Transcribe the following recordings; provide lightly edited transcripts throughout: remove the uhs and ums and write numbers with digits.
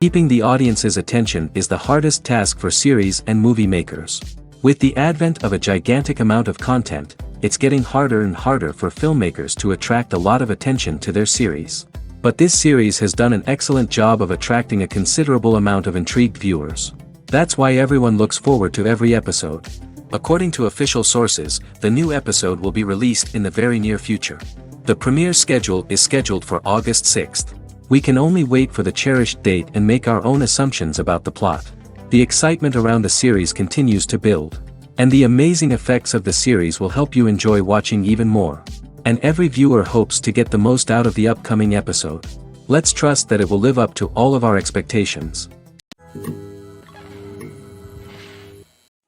Keeping the audience's attention is the hardest task for series and movie makers. With the advent of a gigantic amount of content, it's getting harder and harder for filmmakers to attract a lot of attention to their series. But this series has done an excellent job of attracting a considerable amount of intrigued viewers. That's why everyone looks forward to every episode. According to official sources, the new episode will be released in the very near future. The premiere schedule is scheduled for August 6th. We can only wait for the cherished date and make our own assumptions about the plot. The excitement around the series continues to build. And the amazing effects of the series will help you enjoy watching even more. And every viewer hopes to get the most out of the upcoming episode. Let's trust that it will live up to all of our expectations.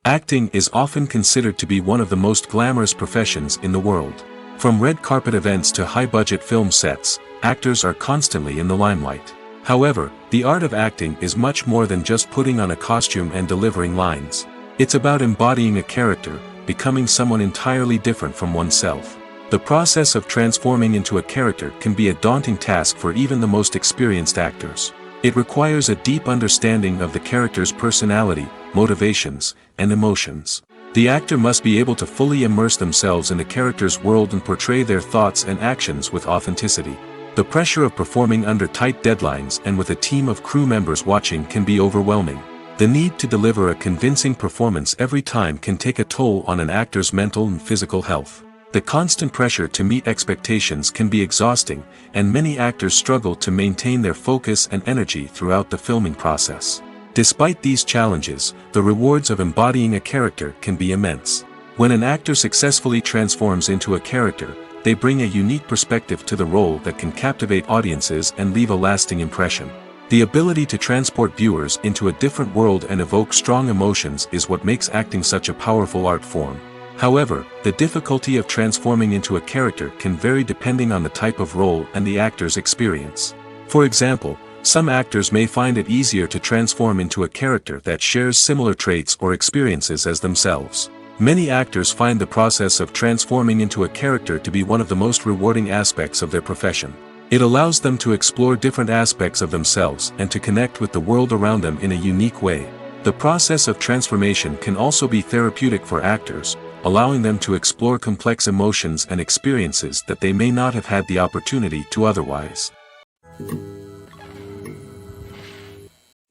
Acting is often considered to be one of the most glamorous professions in the world. From red carpet events to high-budget film sets, actors are constantly in the limelight. However, the art of acting is much more than just putting on a costume and delivering lines. It's about embodying a character, becoming someone entirely different from oneself. The process of transforming into a character can be a daunting task for even the most experienced actors. It requires a deep understanding of the character's personality, motivations, and emotions. The actor must be able to fully immerse themselves in the character's world and portray their thoughts and actions with authenticity. The pressure of performing under tight deadlines and with a team of crew members watching can be overwhelming. The need to deliver a convincing performance every time can take a toll on an actor's mental and physical health. The constant pressure to meet expectations can be exhausting, and many actors struggle to maintain their focus and energy throughout the filming process. Despite these challenges, the rewards of embodying a character can be immense. When an actor successfully transforms into a character, they bring a unique perspective to the role that can captivate audiences and leave a lasting impression. The ability to transport viewers into a different world and evoke strong emotions is what makes acting such a powerful art form. However, the difficulty of transforming into a character can vary depending on the type of role and the actor's experience. For example, some actors may find it easier to transform into a character that shares similar traits or experiences as themselves. Many actors find the process of transforming into a character to be one of the most rewarding aspects of their profession. It allows them to explore different aspects of themselves and to connect with the world around them in a unique way. The process of transformation can also be therapeutic for actors, allowing them to explore complex emotions and experiences that they may not have had the opportunity to otherwise.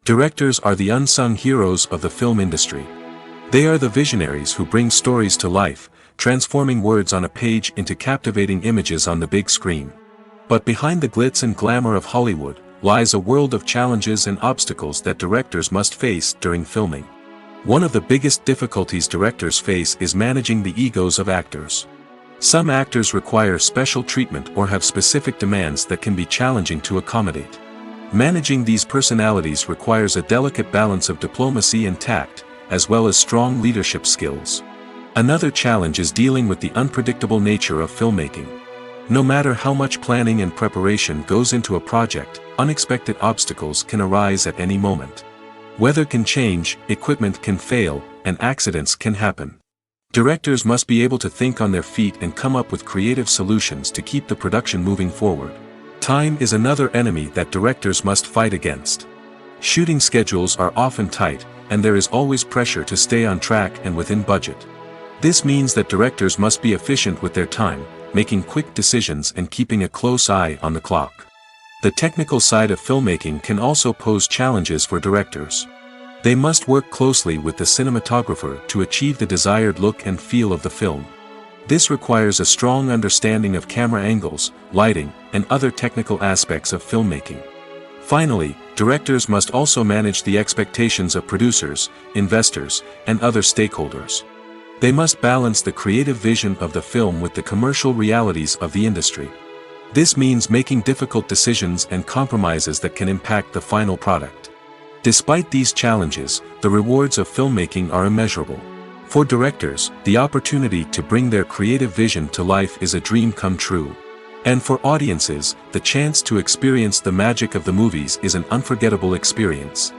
Directors are the unsung heroes of the film industry. They are the visionaries who bring stories to life, transforming words on a page into captivating images on the big screen. But behind the glitz and glamour of Hollywood lies a world of challenges and obstacles that directors must face during filming. One of the biggest difficulties directors face is managing the egos of actors. Some actors require special treatment or have specific demands that can be challenging to accommodate. Managing these personalities requires a delicate balance of diplomacy and tact, as well as strong leadership skills. Another challenge is dealing with the unpredictable nature of filmmaking. No matter how much planning and preparation goes into a project, unexpected obstacles can arise at any moment. Weather can change, equipment can fail, and accidents can happen. Directors must be able to think on their feet and come up with creative solutions to keep the production moving forward. Time is another enemy that directors must fight against. Shooting schedules are often tight, and there is always pressure to stay on track and within budget. This means that directors must be efficient with their time, making quick decisions and keeping a close eye on the clock. The technical side of filmmaking can also pose challenges for directors. They must work closely with the cinematographer to achieve the desired look and feel of the film. This requires a strong understanding of camera angles, lighting, and other technical aspects of filmmaking. Finally, directors must also manage the expectations of producers, investors, and other stakeholders. They must balance the creative vision of the film with the commercial realities of the industry. This means making difficult decisions and compromises that can impact the final product. Despite these challenges, the rewards of filmmaking are immeasurable. For directors, the opportunity to bring their creative vision to life is a dream come true. And for audiences, the chance to experience the magic of the movies is an unforgettable experience.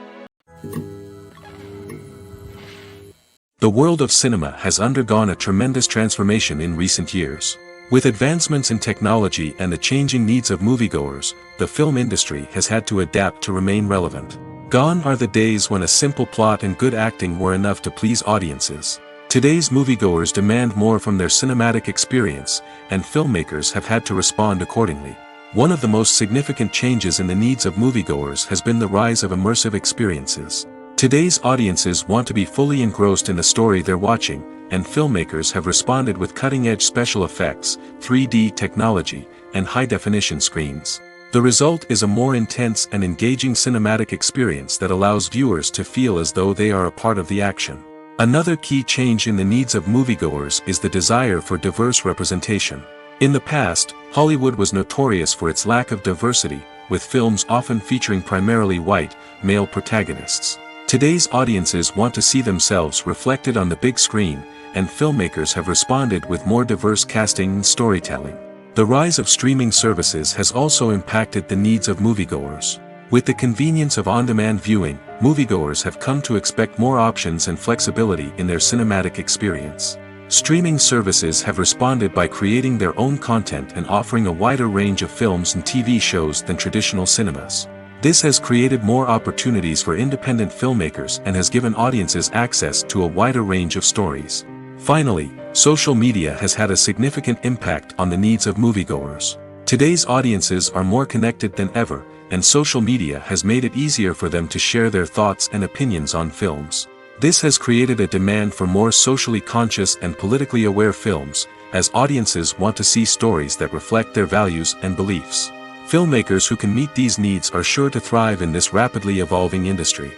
The world of cinema has undergone a tremendous transformation in recent years. With advancements in technology and the changing needs of moviegoers, the film industry has had to adapt to remain relevant. Gone are the days when a simple plot and good acting were enough to please audiences. Today's moviegoers demand more from their cinematic experience, and filmmakers have had to respond accordingly. One of the most significant changes in the needs of moviegoers has been the rise of immersive experiences. Today's audiences want to be fully engrossed in the story they're watching, and filmmakers have responded with cutting-edge special effects, 3D technology, and high-definition screens. The result is a more intense and engaging cinematic experience that allows viewers to feel as though they are a part of the action. Another key change in the needs of moviegoers is the desire for diverse representation. In the past, Hollywood was notorious for its lack of diversity, with films often featuring primarily white, male protagonists. Today's audiences want to see themselves reflected on the big screen, and filmmakers have responded with more diverse casting and storytelling. The rise of streaming services has also impacted the needs of moviegoers. With the convenience of on-demand viewing, moviegoers have come to expect more options and flexibility in their cinematic experience. Streaming services have responded by creating their own content and offering a wider range of films and TV shows than traditional cinemas. This has created more opportunities for independent filmmakers and has given audiences access to a wider range of stories. Finally, social media has had a significant impact on the needs of moviegoers. Today's audiences are more connected than ever, and social media has made it easier for them to share their thoughts and opinions on films. This has created a demand for more socially conscious and politically aware films, as audiences want to see stories that reflect their values and beliefs. Filmmakers who can meet these needs are sure to thrive in this rapidly evolving industry.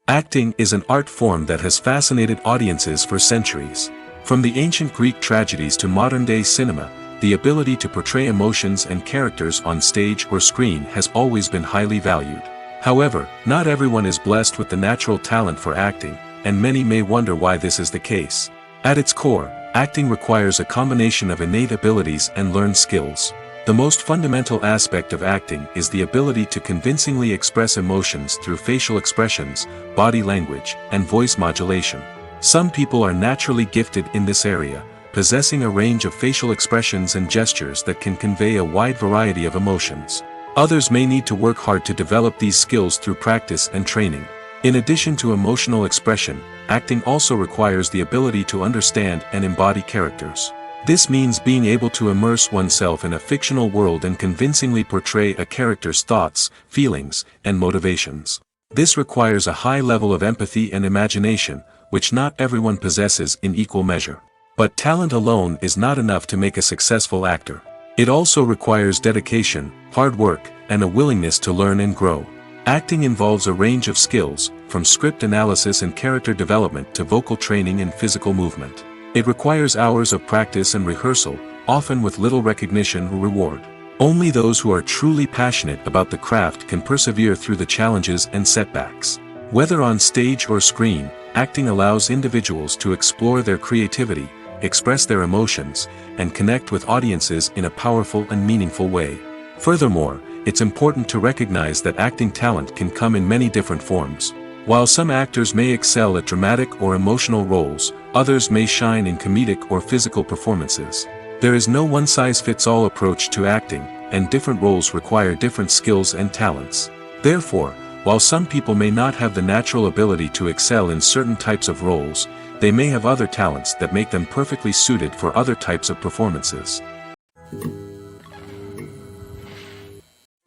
Acting is an art form that has fascinated audiences for centuries. From the ancient Greek tragedies to modern-day cinema, the ability to portray emotions and characters on stage or screen has always been highly valued. However, not everyone is blessed with the natural talent for acting, and many may wonder why this is the case. At its core, acting requires a combination of innate abilities and learned skills. The most fundamental aspect of acting is the ability to convincingly express emotions through facial expressions, body language, and voice modulation. Some people are naturally gifted in this area, possessing a range of facial expressions and gestures that can convey a wide variety of emotions. Others may need to work hard to develop these skills through practice and training. In addition to emotional expression, acting also requires the ability to understand and embody characters. This means being able to immerse oneself in a fictional world and convincingly portray a character's thoughts, feelings, and motivations. This requires a high level of empathy and imagination, which not everyone possesses in equal measure. But talent alone is not enough to make a successful actor. It also requires dedication, hard work, and a willingness to learn and grow. Acting involves a range of skills, from script analysis and character development to vocal training and physical movement. It requires hours of practice and rehearsal, often with little recognition or reward. Only those who are truly passionate about the craft can persevere through the challenges and setbacks. Whether on stage or screen, acting allows individuals to explore their creativity, express their emotions, and connect with audiences in a powerful and meaningful way. Furthermore, it's important to recognize that acting talent can come in many different forms. While some actors may excel at dramatic or emotional roles, others may shine in comedic or physical performances. There is no one-size-fits-all approach to acting, and different roles require different skills and talents. Therefore, while some people may not have the natural ability to excel in certain types of roles, they may have other talents that make them perfectly suited for other types of performances.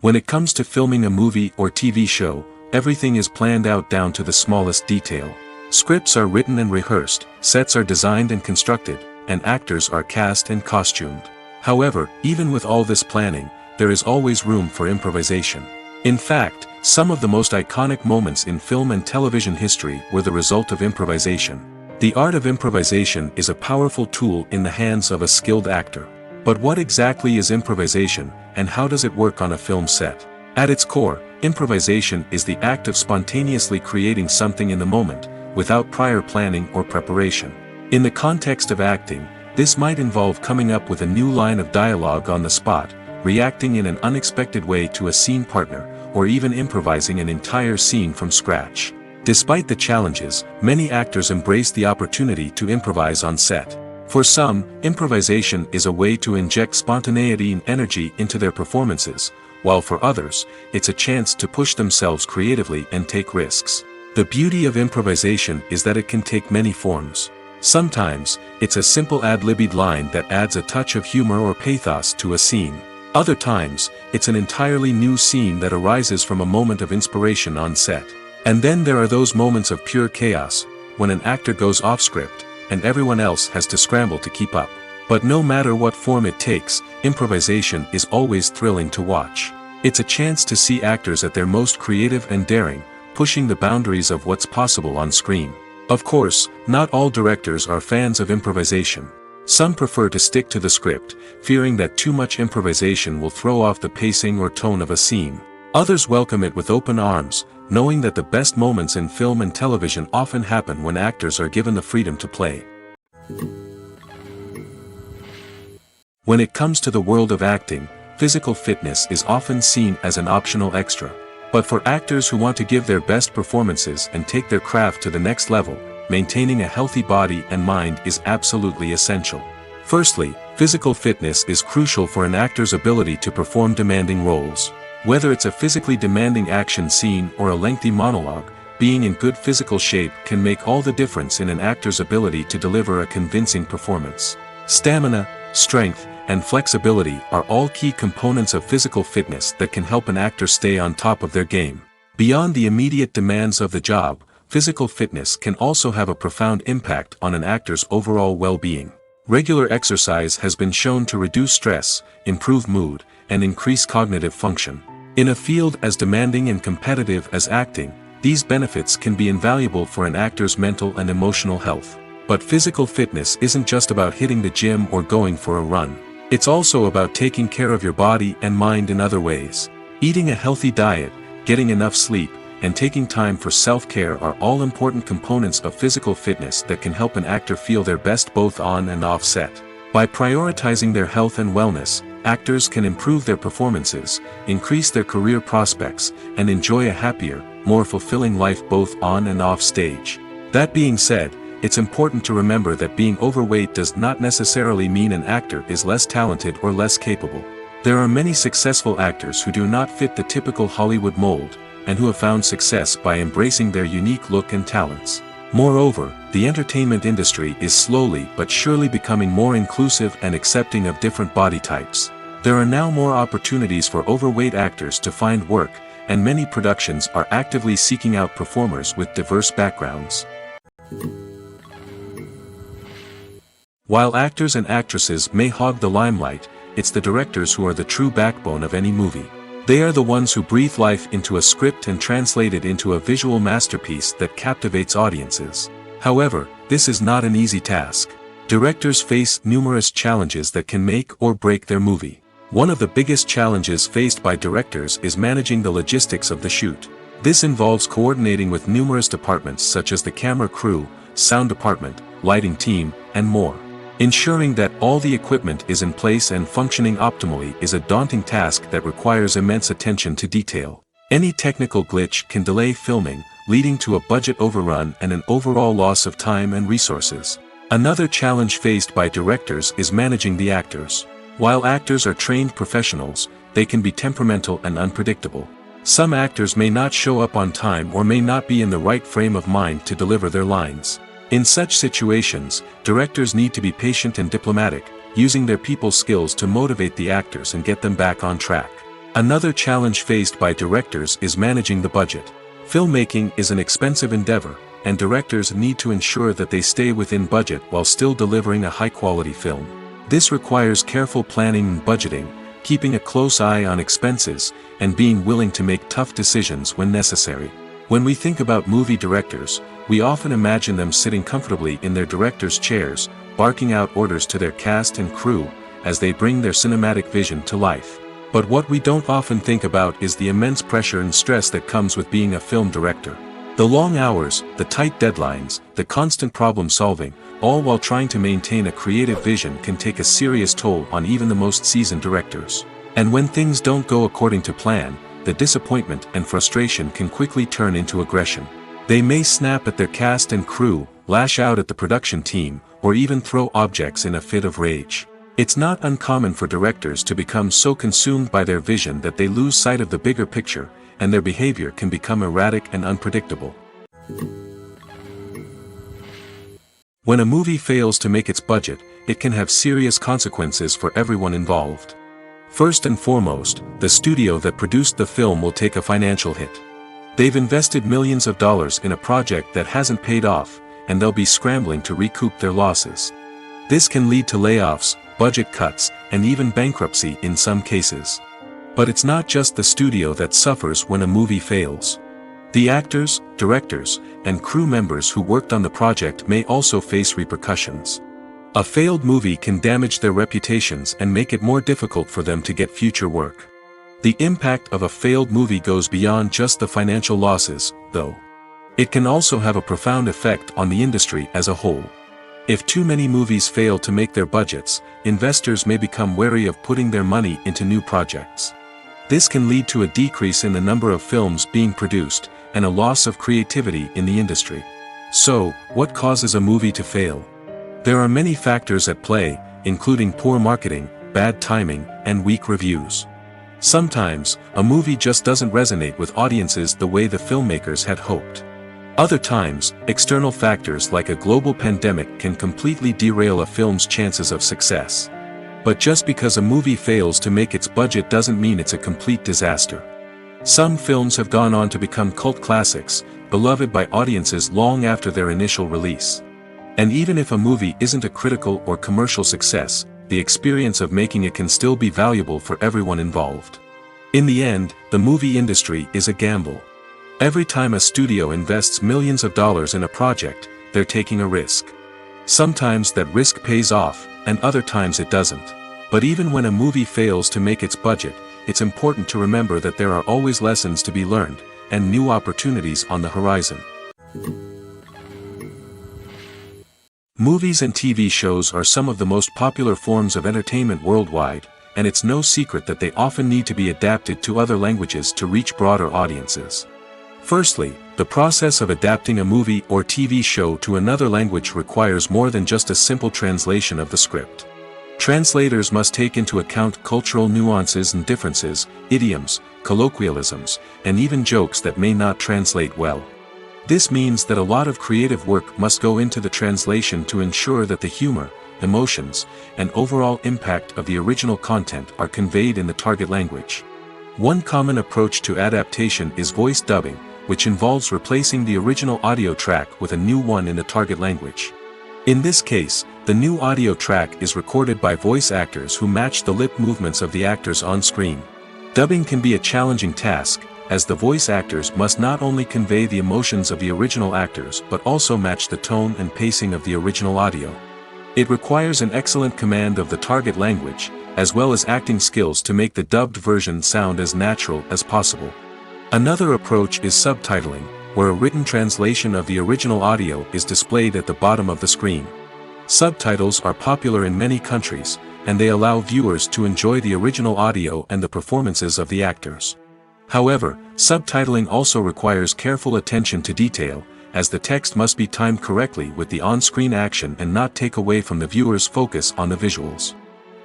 When it comes to filming a movie or TV show, everything is planned out down to the smallest detail. Scripts are written and rehearsed, sets are designed and constructed, and actors are cast and costumed. However, even with all this planning, there is always room for improvisation. In fact, some of the most iconic moments in film and television history were the result of improvisation. The art of improvisation is a powerful tool in the hands of a skilled actor. But what exactly is improvisation, and how does it work on a film set? At its core, improvisation is the act of spontaneously creating something in the moment, without prior planning or preparation. In the context of acting, this might involve coming up with a new line of dialogue on the spot, reacting in an unexpected way to a scene partner, or even improvising an entire scene from scratch. Despite the challenges, many actors embrace the opportunity to improvise on set. For some, improvisation is a way to inject spontaneity and energy into their performances, while for others, it's a chance to push themselves creatively and take risks. The beauty of improvisation is that it can take many forms. Sometimes, it's a simple ad-libbed line that adds a touch of humor or pathos to a scene. Other times, it's an entirely new scene that arises from a moment of inspiration on set. And then there are those moments of pure chaos, when an actor goes off script, and everyone else has to scramble to keep up. But no matter what form it takes, improvisation is always thrilling to watch. It's a chance to see actors at their most creative and daring, pushing the boundaries of what's possible on screen. Of course, not all directors are fans of improvisation. Some prefer to stick to the script, fearing that too much improvisation will throw off the pacing or tone of a scene. Others welcome it with open arms, knowing that the best moments in film and television often happen when actors are given the freedom to play. When it comes to the world of acting, physical fitness is often seen as an optional extra. But for actors who want to give their best performances and take their craft to the next level, maintaining a healthy body and mind is absolutely essential. Firstly, physical fitness is crucial for an actor's ability to perform demanding roles. Whether it's a physically demanding action scene or a lengthy monologue, being in good physical shape can make all the difference in an actor's ability to deliver a convincing performance. Stamina, strength, and flexibility are all key components of physical fitness that can help an actor stay on top of their game. Beyond the immediate demands of the job, physical fitness can also have a profound impact on an actor's overall well-being. Regular exercise has been shown to reduce stress, improve mood, and increase cognitive function. In a field as demanding and competitive as acting, these benefits can be invaluable for an actor's mental and emotional health. But physical fitness isn't just about hitting the gym or going for a run. It's also about taking care of your body and mind in other ways. Eating a healthy diet, getting enough sleep, and taking time for self-care are all important components of physical fitness that can help an actor feel their best both on and off set. By prioritizing their health and wellness, actors can improve their performances, increase their career prospects, and enjoy a happier, more fulfilling life both on and off stage. That being said, it's important to remember that being overweight does not necessarily mean an actor is less talented or less capable. There are many successful actors who do not fit the typical Hollywood mold, and who have found success by embracing their unique look and talents. Moreover, the entertainment industry is slowly but surely becoming more inclusive and accepting of different body types. There are now more opportunities for overweight actors to find work, and many productions are actively seeking out performers with diverse backgrounds. While actors and actresses may hog the limelight, it's the directors who are the true backbone of any movie. They are the ones who breathe life into a script and translate it into a visual masterpiece that captivates audiences. However, this is not an easy task. Directors face numerous challenges that can make or break their movie. One of the biggest challenges faced by directors is managing the logistics of the shoot. This involves coordinating with numerous departments such as the camera crew, sound department, lighting team, and more. Ensuring that all the equipment is in place and functioning optimally is a daunting task that requires immense attention to detail. Any technical glitch can delay filming, leading to a budget overrun and an overall loss of time and resources. Another challenge faced by directors is managing the actors. While actors are trained professionals, they can be temperamental and unpredictable. Some actors may not show up on time or may not be in the right frame of mind to deliver their lines. In such situations, directors need to be patient and diplomatic, using their people skills to motivate the actors and get them back on track. Another challenge faced by directors is managing the budget. Filmmaking is an expensive endeavor, and directors need to ensure that they stay within budget while still delivering a high-quality film. This requires careful planning and budgeting, keeping a close eye on expenses, and being willing to make tough decisions when necessary. When we think about movie directors, we often imagine them sitting comfortably in their director's chairs, barking out orders to their cast and crew, as they bring their cinematic vision to life. But what we don't often think about is the immense pressure and stress that comes with being a film director. The long hours, the tight deadlines, the constant problem solving, all while trying to maintain a creative vision can take a serious toll on even the most seasoned directors. And when things don't go according to plan, the disappointment and frustration can quickly turn into aggression. They may snap at their cast and crew, lash out at the production team, or even throw objects in a fit of rage. It's not uncommon for directors to become so consumed by their vision that they lose sight of the bigger picture, and their behavior can become erratic and unpredictable. When a movie fails to make its budget, it can have serious consequences for everyone involved. First and foremost, the studio that produced the film will take a financial hit. They've invested millions of dollars in a project that hasn't paid off, and they'll be scrambling to recoup their losses. This can lead to layoffs, budget cuts, and even bankruptcy in some cases. But it's not just the studio that suffers when a movie fails. The actors, directors, and crew members who worked on the project may also face repercussions. A failed movie can damage their reputations and make it more difficult for them to get future work. The impact of a failed movie goes beyond just the financial losses, though. It can also have a profound effect on the industry as a whole. If too many movies fail to make their budgets, investors may become wary of putting their money into new projects. This can lead to a decrease in the number of films being produced, and a loss of creativity in the industry. So, what causes a movie to fail? There are many factors at play, including poor marketing, bad timing, and weak reviews. Sometimes, a movie just doesn't resonate with audiences the way the filmmakers had hoped. Other times, external factors like a global pandemic can completely derail a film's chances of success. But just because a movie fails to make its budget doesn't mean it's a complete disaster. Some films have gone on to become cult classics, beloved by audiences long after their initial release. And even if a movie isn't a critical or commercial success, the experience of making it can still be valuable for everyone involved. In the end, the movie industry is a gamble. Every time a studio invests millions of dollars in a project, they're taking a risk. Sometimes that risk pays off, and other times it doesn't. But even when a movie fails to make its budget, it's important to remember that there are always lessons to be learned, and new opportunities on the horizon. Movies and TV shows are some of the most popular forms of entertainment worldwide, and it's no secret that they often need to be adapted to other languages to reach broader audiences. Firstly, the process of adapting a movie or TV show to another language requires more than just a simple translation of the script. Translators must take into account cultural nuances and differences, idioms, colloquialisms, and even jokes that may not translate well. This means that a lot of creative work must go into the translation to ensure that the humor, emotions, and overall impact of the original content are conveyed in the target language. One common approach to adaptation is voice dubbing, which involves replacing the original audio track with a new one in the target language. In this case, the new audio track is recorded by voice actors who match the lip movements of the actors on screen. Dubbing can be a challenging task, as the voice actors must not only convey the emotions of the original actors but also match the tone and pacing of the original audio. It requires an excellent command of the target language, as well as acting skills to make the dubbed version sound as natural as possible. Another approach is subtitling, where a written translation of the original audio is displayed at the bottom of the screen. Subtitles are popular in many countries, and they allow viewers to enjoy the original audio and the performances of the actors. However, subtitling also requires careful attention to detail, as the text must be timed correctly with the on-screen action and not take away from the viewer's focus on the visuals.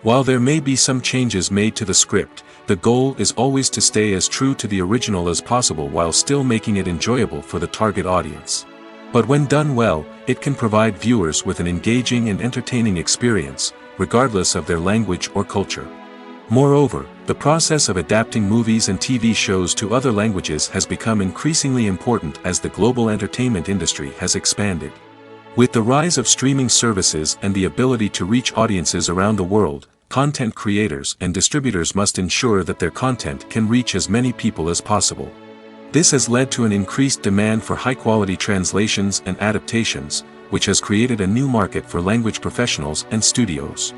While there may be some changes made to the script, the goal is always to stay as true to the original as possible while still making it enjoyable for the target audience. But when done well, it can provide viewers with an engaging and entertaining experience, regardless of their language or culture. Moreover, the process of adapting movies and TV shows to other languages has become increasingly important as the global entertainment industry has expanded. With the rise of streaming services and the ability to reach audiences around the world, content creators and distributors must ensure that their content can reach as many people as possible. This has led to an increased demand for high-quality translations and adaptations, which has created a new market for language professionals and studios.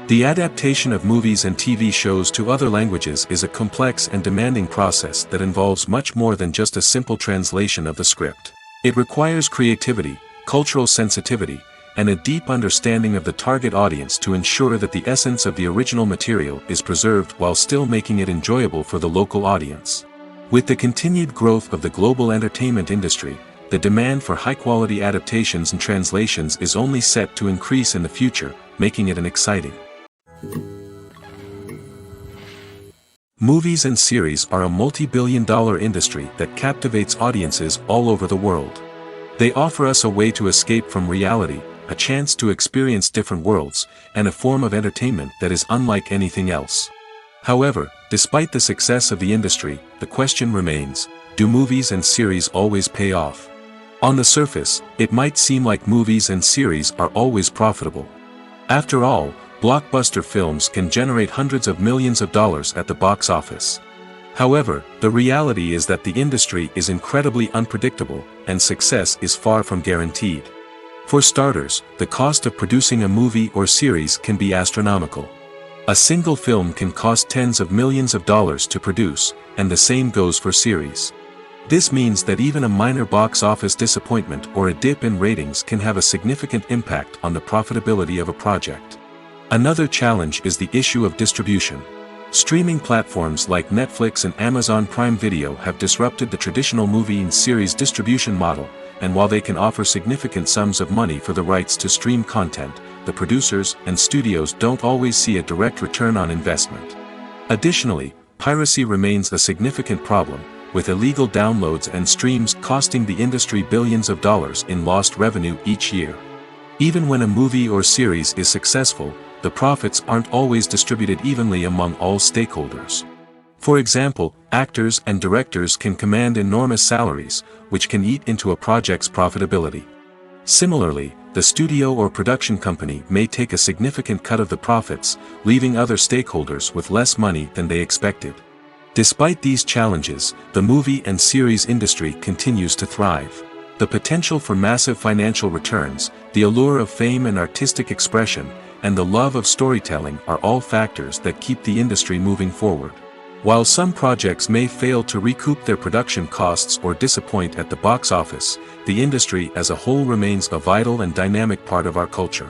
The adaptation of movies and TV shows to other languages is a complex and demanding process that involves much more than just a simple translation of the script. It requires creativity, cultural sensitivity, and a deep understanding of the target audience to ensure that the essence of the original material is preserved while still making it enjoyable for the local audience. With the continued growth of the global entertainment industry, the demand for high-quality adaptations and translations is only set to increase in the future, making it an exciting Movies and series are a multi-billion-dollar industry that captivates audiences all over the world. They offer us a way to escape from reality, a chance to experience different worlds, and a form of entertainment that is unlike anything else. However, despite the success of the industry, the question remains, do movies and series always pay off? On the surface, it might seem like movies and series are always profitable. After all, blockbuster films can generate hundreds of millions of dollars at the box office. However, the reality is that the industry is incredibly unpredictable, and success is far from guaranteed. For starters, the cost of producing a movie or series can be astronomical. A single film can cost tens of millions of dollars to produce, and the same goes for series. This means that even a minor box office disappointment or a dip in ratings can have a significant impact on the profitability of a project. Another challenge is the issue of distribution. Streaming platforms like Netflix and Amazon Prime Video have disrupted the traditional movie and series distribution model, and while they can offer significant sums of money for the rights to stream content, the producers and studios don't always see a direct return on investment. Additionally, piracy remains a significant problem, with illegal downloads and streams costing the industry billions of dollars in lost revenue each year. Even when a movie or series is successful, the profits aren't always distributed evenly among all stakeholders. For example, actors and directors can command enormous salaries, which can eat into a project's profitability. Similarly, the studio or production company may take a significant cut of the profits, leaving other stakeholders with less money than they expected. Despite these challenges, the movie and series industry continues to thrive. The potential for massive financial returns, the allure of fame and artistic expression, and the love of storytelling are all factors that keep the industry moving forward. While some projects may fail to recoup their production costs or disappoint at the box office, the industry as a whole remains a vital and dynamic part of our culture.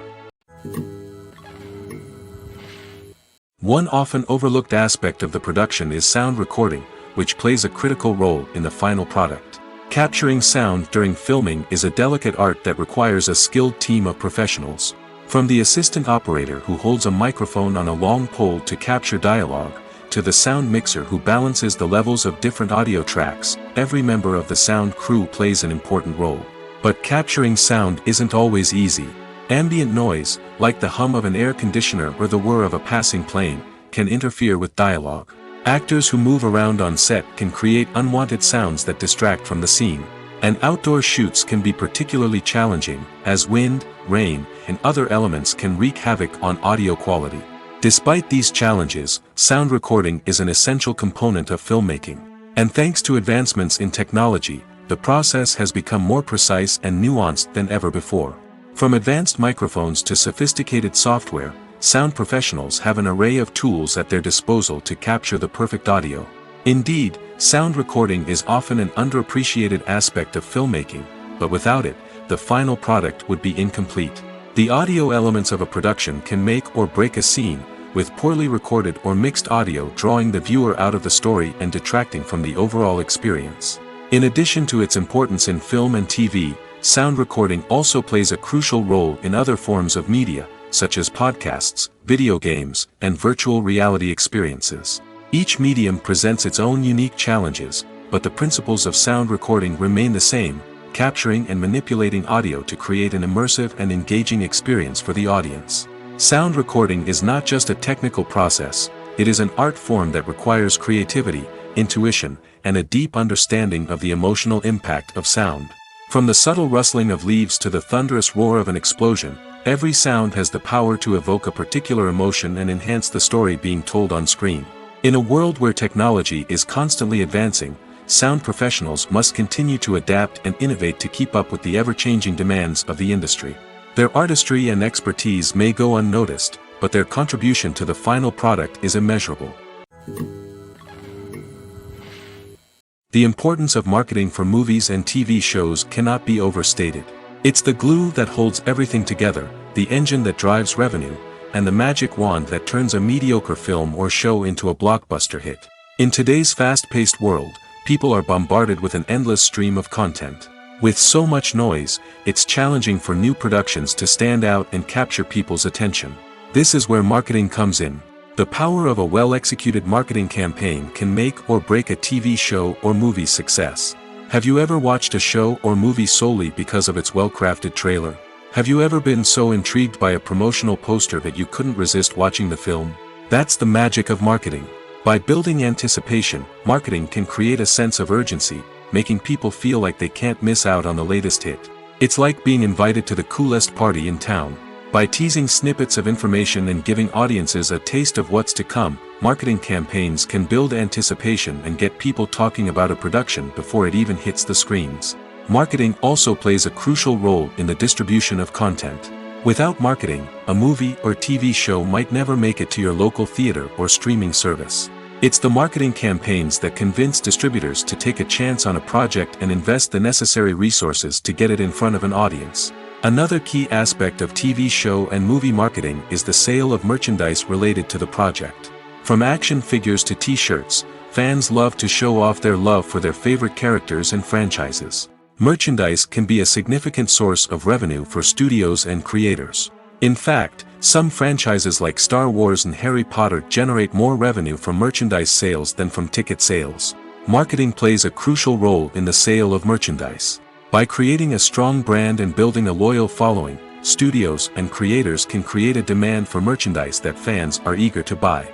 One often overlooked aspect of the production is sound recording, which plays a critical role in the final product. Capturing sound during filming is a delicate art that requires a skilled team of professionals. From the assistant operator who holds a microphone on a long pole to capture dialogue, to the sound mixer who balances the levels of different audio tracks, every member of the sound crew plays an important role. But capturing sound isn't always easy. Ambient noise, like the hum of an air conditioner or the whir of a passing plane, can interfere with dialogue. Actors who move around on set can create unwanted sounds that distract from the scene. And outdoor shoots can be particularly challenging, as wind, rain, and other elements can wreak havoc on audio quality. Despite these challenges, sound recording is an essential component of filmmaking. And thanks to advancements in technology, the process has become more precise and nuanced than ever before. From advanced microphones to sophisticated software, sound professionals have an array of tools at their disposal to capture the perfect audio. Indeed, sound recording is often an underappreciated aspect of filmmaking, but without it, the final product would be incomplete. The audio elements of a production can make or break a scene, with poorly recorded or mixed audio drawing the viewer out of the story and detracting from the overall experience. In addition to its importance in film and TV, sound recording also plays a crucial role in other forms of media, such as podcasts, video games, and virtual reality experiences. Each medium presents its own unique challenges, but the principles of sound recording remain the same, capturing and manipulating audio to create an immersive and engaging experience for the audience. Sound recording is not just a technical process, it is an art form that requires creativity, intuition, and a deep understanding of the emotional impact of sound. From the subtle rustling of leaves to the thunderous roar of an explosion, every sound has the power to evoke a particular emotion and enhance the story being told on screen. In a world where technology is constantly advancing, sound professionals must continue to adapt and innovate to keep up with the ever-changing demands of the industry. Their artistry and expertise may go unnoticed, but their contribution to the final product is immeasurable. The importance of marketing for movies and TV shows cannot be overstated. It's the glue that holds everything together, the engine that drives revenue, and the magic wand that turns a mediocre film or show into a blockbuster hit. In today's fast-paced world, people are bombarded with an endless stream of content. With so much noise, it's challenging for new productions to stand out and capture people's attention. This is where marketing comes in. The power of a well-executed marketing campaign can make or break a TV show or movie's success. Have you ever watched a show or movie solely because of its well-crafted trailer? Have you ever been so intrigued by a promotional poster that you couldn't resist watching the film? That's the magic of marketing. By building anticipation, marketing can create a sense of urgency, making people feel like they can't miss out on the latest hit. It's like being invited to the coolest party in town. By teasing snippets of information and giving audiences a taste of what's to come, marketing campaigns can build anticipation and get people talking about a production before it even hits the screens. Marketing also plays a crucial role in the distribution of content. Without marketing, a movie or TV show might never make it to your local theater or streaming service. It's the marketing campaigns that convince distributors to take a chance on a project and invest the necessary resources to get it in front of an audience. Another key aspect of TV show and movie marketing is the sale of merchandise related to the project. From action figures to t-shirts, fans love to show off their love for their favorite characters and franchises. Merchandise can be a significant source of revenue for studios and creators. In fact, some franchises like Star Wars and Harry Potter generate more revenue from merchandise sales than from ticket sales. Marketing plays a crucial role in the sale of merchandise. By creating a strong brand and building a loyal following, studios and creators can create a demand for merchandise that fans are eager to buy.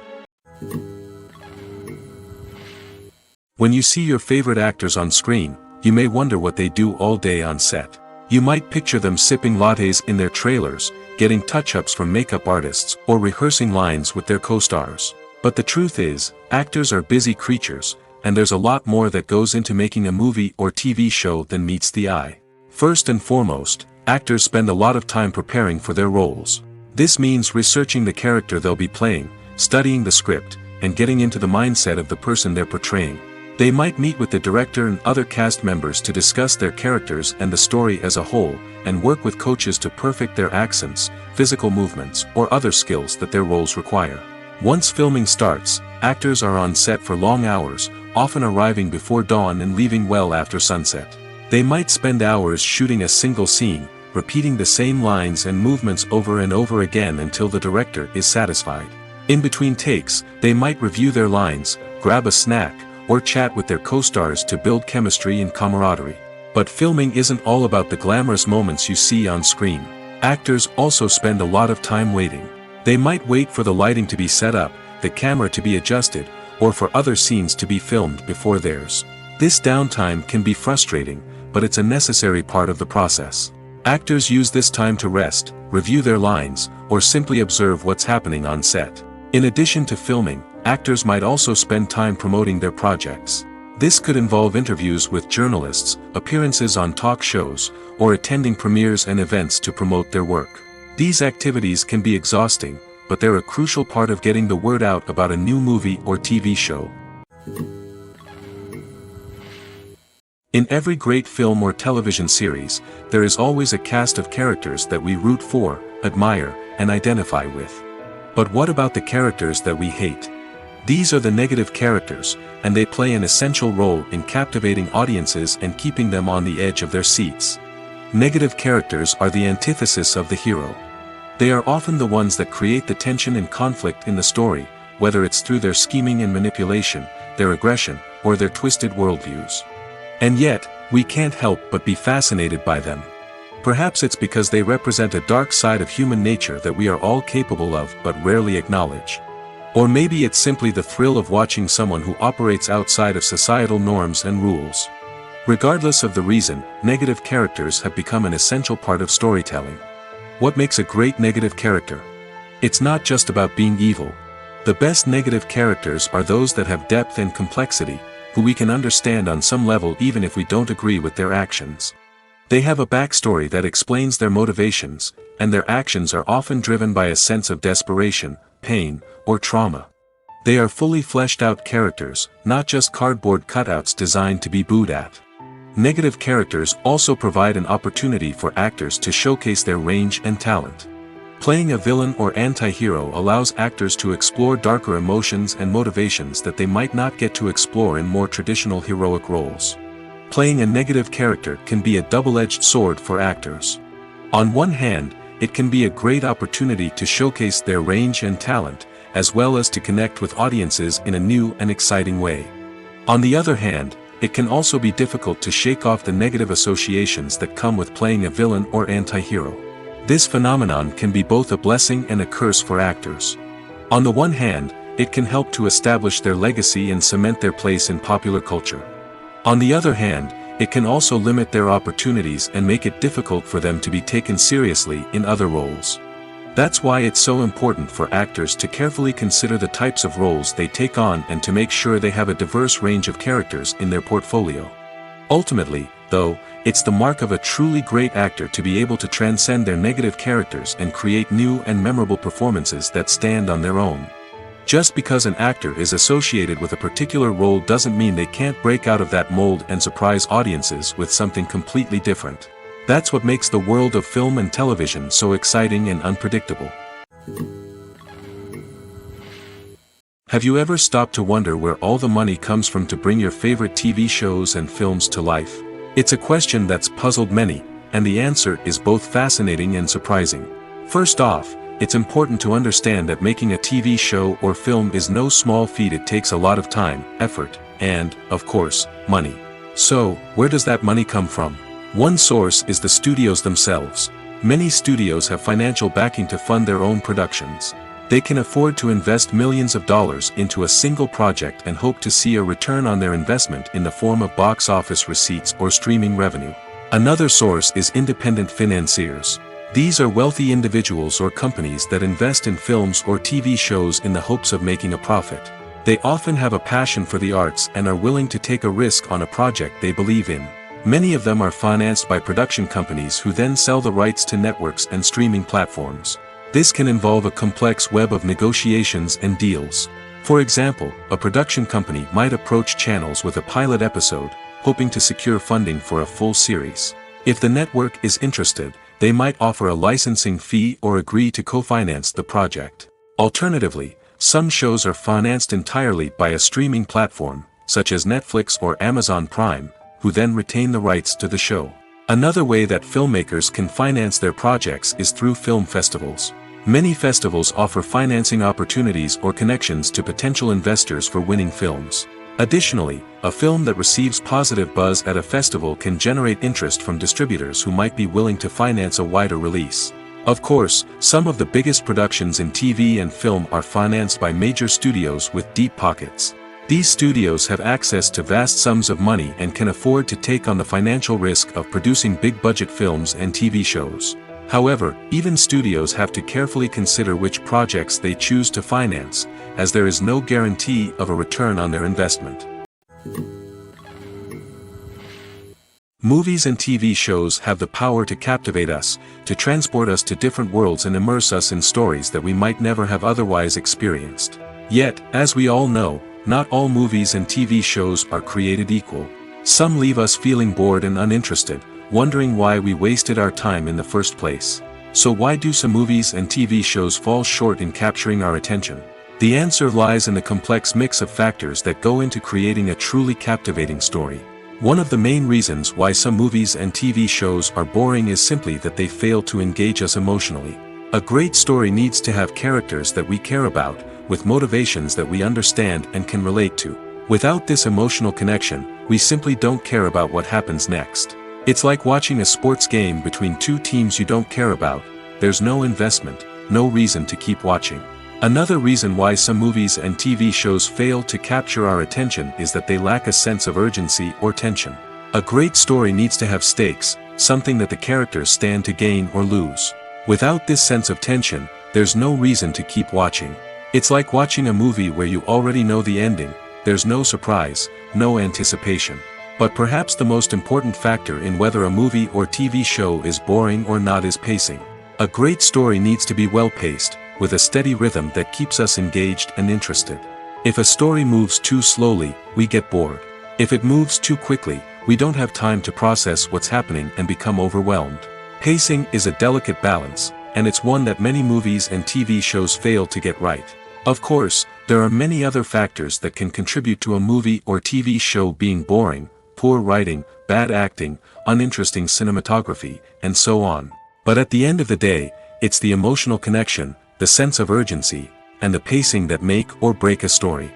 When you see your favorite actors on screen, you may wonder what they do all day on set. You might picture them sipping lattes in their trailers, getting touch-ups from makeup artists, or rehearsing lines with their co-stars. But the truth is, actors are busy creatures, and there's a lot more that goes into making a movie or TV show than meets the eye. First and foremost, actors spend a lot of time preparing for their roles. This means researching the character they'll be playing, studying the script, and getting into the mindset of the person they're portraying. They might meet with the director and other cast members to discuss their characters and the story as a whole, and work with coaches to perfect their accents, physical movements, or other skills that their roles require. Once filming starts, actors are on set for long hours, often arriving before dawn and leaving well after sunset. They might spend hours shooting a single scene, repeating the same lines and movements over and over again until the director is satisfied. In between takes, they might review their lines, grab a snack, or chat with their co-stars to build chemistry and camaraderie. But filming isn't all about the glamorous moments you see on screen. Actors also spend a lot of time waiting. They might wait for the lighting to be set up, the camera to be adjusted, or for other scenes to be filmed before theirs. This downtime can be frustrating, but it's a necessary part of the process. Actors use this time to rest, review their lines, or simply observe what's happening on set. In addition to filming, actors might also spend time promoting their projects. This could involve interviews with journalists, appearances on talk shows, or attending premieres and events to promote their work. These activities can be exhausting, but they're a crucial part of getting the word out about a new movie or TV show. In every great film or television series, there is always a cast of characters that we root for, admire, and identify with. But what about the characters that we hate? These are the negative characters, and they play an essential role in captivating audiences and keeping them on the edge of their seats. Negative characters are the antithesis of the hero. They are often the ones that create the tension and conflict in the story, whether it's through their scheming and manipulation, their aggression, or their twisted worldviews. And yet, we can't help but be fascinated by them. Perhaps it's because they represent a dark side of human nature that we are all capable of but rarely acknowledge. Or maybe it's simply the thrill of watching someone who operates outside of societal norms and rules. Regardless of the reason, negative characters have become an essential part of storytelling. What makes a great negative character? It's not just about being evil. The best negative characters are those that have depth and complexity, who we can understand on some level even if we don't agree with their actions. They have a backstory that explains their motivations, and their actions are often driven by a sense of desperation, pain, or trauma. They are fully fleshed out characters, not just cardboard cutouts designed to be booed at. Negative characters also provide an opportunity for actors to showcase their range and talent. Playing a villain or anti-hero allows actors to explore darker emotions and motivations that they might not get to explore in more traditional heroic roles. Playing a negative character can be a double-edged sword for actors. On one hand, it can be a great opportunity to showcase their range and talent, as well as to connect with audiences in a new and exciting way. On the other hand, it can also be difficult to shake off the negative associations that come with playing a villain or anti-hero. This phenomenon can be both a blessing and a curse for actors. On the one hand, it can help to establish their legacy and cement their place in popular culture. On the other hand, it can also limit their opportunities and make it difficult for them to be taken seriously in other roles. That's why it's so important for actors to carefully consider the types of roles they take on and to make sure they have a diverse range of characters in their portfolio. Ultimately, though, it's the mark of a truly great actor to be able to transcend their negative characters and create new and memorable performances that stand on their own. Just because an actor is associated with a particular role doesn't mean they can't break out of that mold and surprise audiences with something completely different. That's what makes the world of film and television so exciting and unpredictable. Have you ever stopped to wonder where all the money comes from to bring your favorite TV shows and films to life? It's a question that's puzzled many, and the answer is both fascinating and surprising. First off, it's important to understand that making a TV show or film is no small feat. It takes a lot of time, effort, and, of course, money. So, where does that money come from? One source is the studios themselves. Many studios have financial backing to fund their own productions. They can afford to invest millions of dollars into a single project and hope to see a return on their investment in the form of box office receipts or streaming revenue. Another source is independent financiers. These are wealthy individuals or companies that invest in films or TV shows in the hopes of making a profit. They often have a passion for the arts and are willing to take a risk on a project they believe in. Many of them are financed by production companies who then sell the rights to networks and streaming platforms. This can involve a complex web of negotiations and deals. For example, a production company might approach channels with a pilot episode, hoping to secure funding for a full series. If the network is interested, they might offer a licensing fee or agree to co-finance the project. Alternatively, some shows are financed entirely by a streaming platform, such as Netflix or Amazon Prime, who then retain the rights to the show. Another way that filmmakers can finance their projects is through film festivals. Many festivals offer financing opportunities or connections to potential investors for winning films. Additionally, a film that receives positive buzz at a festival can generate interest from distributors who might be willing to finance a wider release. Of course, some of the biggest productions in TV and film are financed by major studios with deep pockets. These studios have access to vast sums of money and can afford to take on the financial risk of producing big-budget films and TV shows. However, even studios have to carefully consider which projects they choose to finance, as there is no guarantee of a return on their investment. Movies and TV shows have the power to captivate us, to transport us to different worlds and immerse us in stories that we might never have otherwise experienced. Yet, as we all know, not all movies and TV shows are created equal. Some leave us feeling bored and uninterested, wondering why we wasted our time in the first place. So why do some movies and TV shows fall short in capturing our attention? The answer lies in the complex mix of factors that go into creating a truly captivating story. One of the main reasons why some movies and TV shows are boring is simply that they fail to engage us emotionally. A great story needs to have characters that we care about, with motivations that we understand and can relate to. Without this emotional connection, we simply don't care about what happens next. It's like watching a sports game between two teams you don't care about. There's no investment, no reason to keep watching. Another reason why some movies and TV shows fail to capture our attention is that they lack a sense of urgency or tension. A great story needs to have stakes, something that the characters stand to gain or lose. Without this sense of tension, there's no reason to keep watching. It's like watching a movie where you already know the ending. There's no surprise, no anticipation. But perhaps the most important factor in whether a movie or TV show is boring or not is pacing. A great story needs to be well-paced, with a steady rhythm that keeps us engaged and interested. If a story moves too slowly, we get bored. If it moves too quickly, we don't have time to process what's happening and become overwhelmed. Pacing is a delicate balance, and it's one that many movies and TV shows fail to get right. Of course, there are many other factors that can contribute to a movie or TV show being boring: poor writing, bad acting, uninteresting cinematography, and so on. But at the end of the day, It's the emotional connection, the sense of urgency, and the pacing that make or break a story.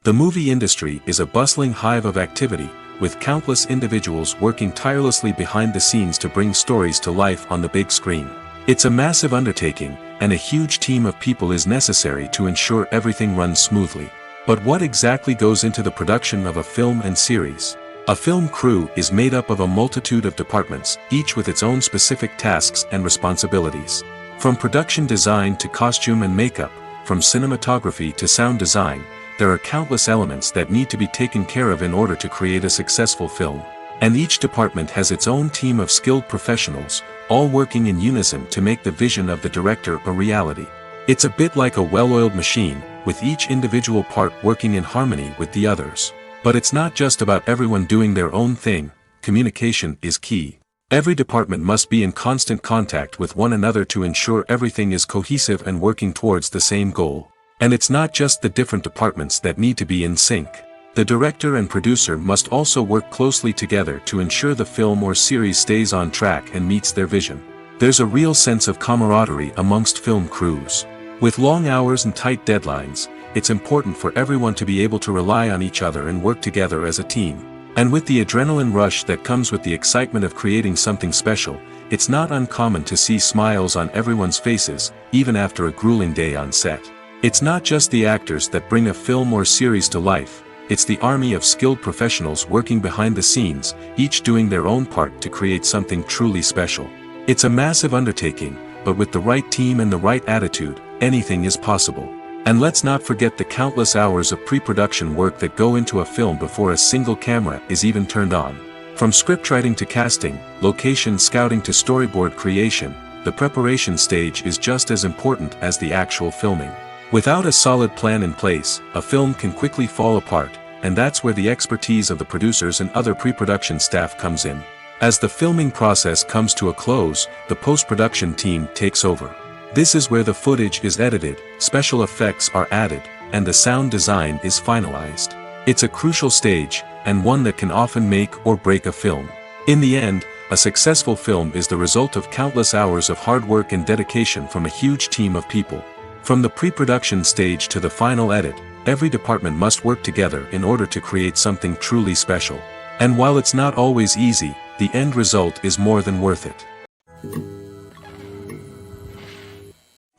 The movie industry is a bustling hive of activity, with countless individuals working tirelessly behind the scenes to bring stories to life on the big screen. It's a massive undertaking, and a huge team of people is necessary to ensure everything runs smoothly. But what exactly goes into the production of a film and series? A film crew is made up of a multitude of departments, each with its own specific tasks and responsibilities. From production design to costume and makeup, from cinematography to sound design, there are countless elements that need to be taken care of in order to create a successful film. And each department has its own team of skilled professionals, all working in unison to make the vision of the director a reality. It's a bit like a well-oiled machine, with each individual part working in harmony with the others. But it's not just about everyone doing their own thing. Communication is key. Every department must be in constant contact with one another to ensure everything is cohesive and working towards the same goal. And it's not just the different departments that need to be in sync. The director and producer must also work closely together to ensure the film or series stays on track and meets their vision. There's a real sense of camaraderie amongst film crews. With long hours and tight deadlines, it's important for everyone to be able to rely on each other and work together as a team. And with the adrenaline rush that comes with the excitement of creating something special, it's not uncommon to see smiles on everyone's faces, even after a grueling day on set. It's not just the actors that bring a film or series to life, it's the army of skilled professionals working behind the scenes, each doing their own part to create something truly special. It's a massive undertaking, but with the right team and the right attitude, anything is possible. And let's not forget the countless hours of pre-production work that go into a film before a single camera is even turned on. From scriptwriting to casting, location scouting to storyboard creation, the preparation stage is just as important as the actual filming. Without a solid plan in place, a film can quickly fall apart, and that's where the expertise of the producers and other pre-production staff comes in. As the filming process comes to a close, the post-production team takes over. This is where the footage is edited, special effects are added, and the sound design is finalized. It's a crucial stage, and one that can often make or break a film. In the end, a successful film is the result of countless hours of hard work and dedication from a huge team of people. From the pre-production stage to the final edit, every department must work together in order to create something truly special. And while it's not always easy, the end result is more than worth it.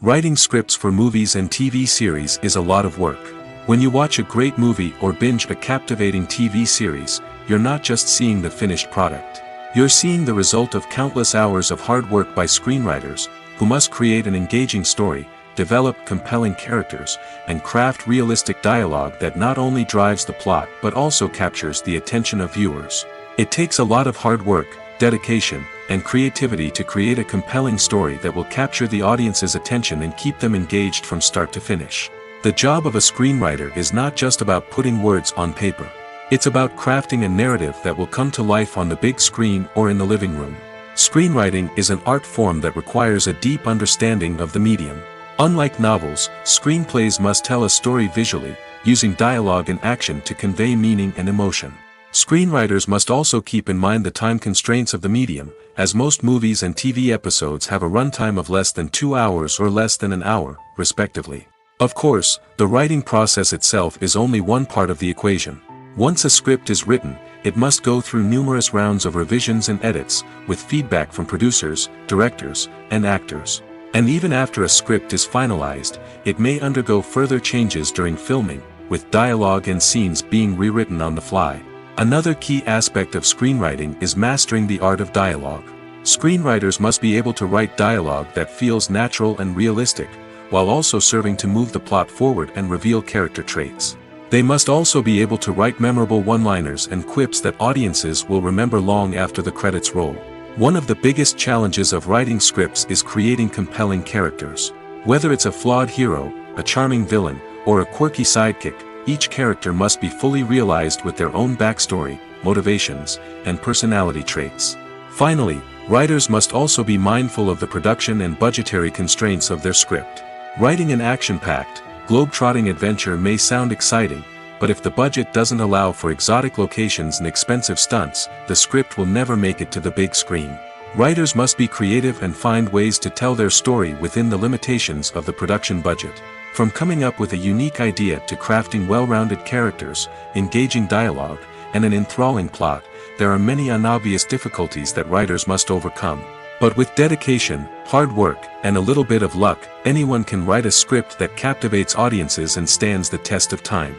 Writing scripts for movies and TV series is a lot of work. When you watch a great movie or binge a captivating TV series, you're not just seeing the finished product. You're seeing the result of countless hours of hard work by screenwriters, who must create an engaging story, develop compelling characters, and craft realistic dialogue that not only drives the plot but also captures the attention of viewers. It takes a lot of hard work, dedication, and creativity to create a compelling story that will capture the audience's attention and keep them engaged from start to finish. The job of a screenwriter is not just about putting words on paper. It's about crafting a narrative that will come to life on the big screen or in the living room. Screenwriting is an art form that requires a deep understanding of the medium. Unlike novels, screenplays must tell a story visually, using dialogue and action to convey meaning and emotion. Screenwriters must also keep in mind the time constraints of the medium, as most movies and TV episodes have a runtime of less than 2 hours or less than an hour, respectively. Of course, the writing process itself is only one part of the equation. Once a script is written, it must go through numerous rounds of revisions and edits, with feedback from producers, directors, and actors. And even after a script is finalized, it may undergo further changes during filming, with dialogue and scenes being rewritten on the fly. Another key aspect of screenwriting is mastering the art of dialogue. Screenwriters must be able to write dialogue that feels natural and realistic, while also serving to move the plot forward and reveal character traits. They must also be able to write memorable one-liners and quips that audiences will remember long after the credits roll. One of the biggest challenges of writing scripts is creating compelling characters. Whether it's a flawed hero, a charming villain, or a quirky sidekick, each character must be fully realized with their own backstory, motivations, and personality traits. Finally, writers must also be mindful of the production and budgetary constraints of their script. Writing an action-packed, globe-trotting adventure may sound exciting, but if the budget doesn't allow for exotic locations and expensive stunts, the script will never make it to the big screen. Writers must be creative and find ways to tell their story within the limitations of the production budget. From coming up with a unique idea to crafting well-rounded characters, engaging dialogue, and an enthralling plot, there are many unobvious difficulties that writers must overcome. But with dedication, hard work, and a little bit of luck, anyone can write a script that captivates audiences and stands the test of time.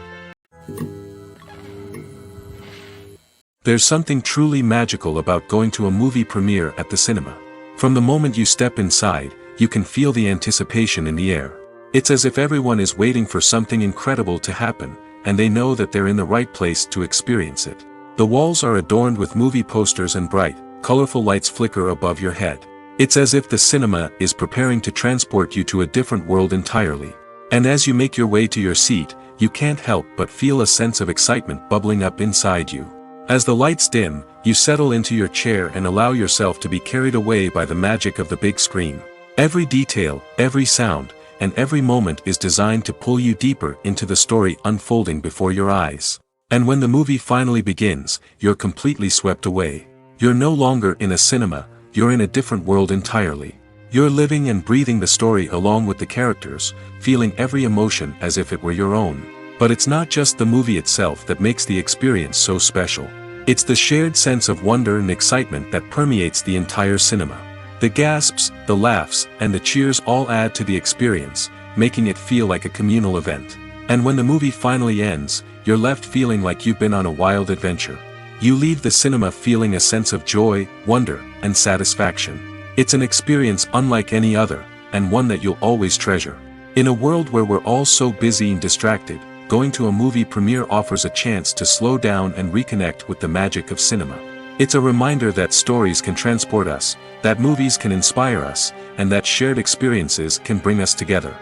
There's something truly magical about going to a movie premiere at the cinema. From the moment you step inside, you can feel the anticipation in the air. It's as if everyone is waiting for something incredible to happen, and they know that they're in the right place to experience it. The walls are adorned with movie posters and bright, colorful lights flicker above your head. It's as if the cinema is preparing to transport you to a different world entirely. And as you make your way to your seat, you can't help but feel a sense of excitement bubbling up inside you. As the lights dim, you settle into your chair and allow yourself to be carried away by the magic of the big screen. Every detail, every sound, and every moment is designed to pull you deeper into the story unfolding before your eyes. And when the movie finally begins, you're completely swept away. You're no longer in a cinema, you're in a different world entirely. You're living and breathing the story along with the characters, feeling every emotion as if it were your own. But it's not just the movie itself that makes the experience so special. It's the shared sense of wonder and excitement that permeates the entire cinema. The gasps, the laughs, and the cheers all add to the experience, making it feel like a communal event. And when the movie finally ends, you're left feeling like you've been on a wild adventure. You leave the cinema feeling a sense of joy, wonder, and satisfaction. It's an experience unlike any other, and one that you'll always treasure. In a world where we're all so busy and distracted, going to a movie premiere offers a chance to slow down and reconnect with the magic of cinema. It's a reminder that stories can transport us, that movies can inspire us, and that shared experiences can bring us together.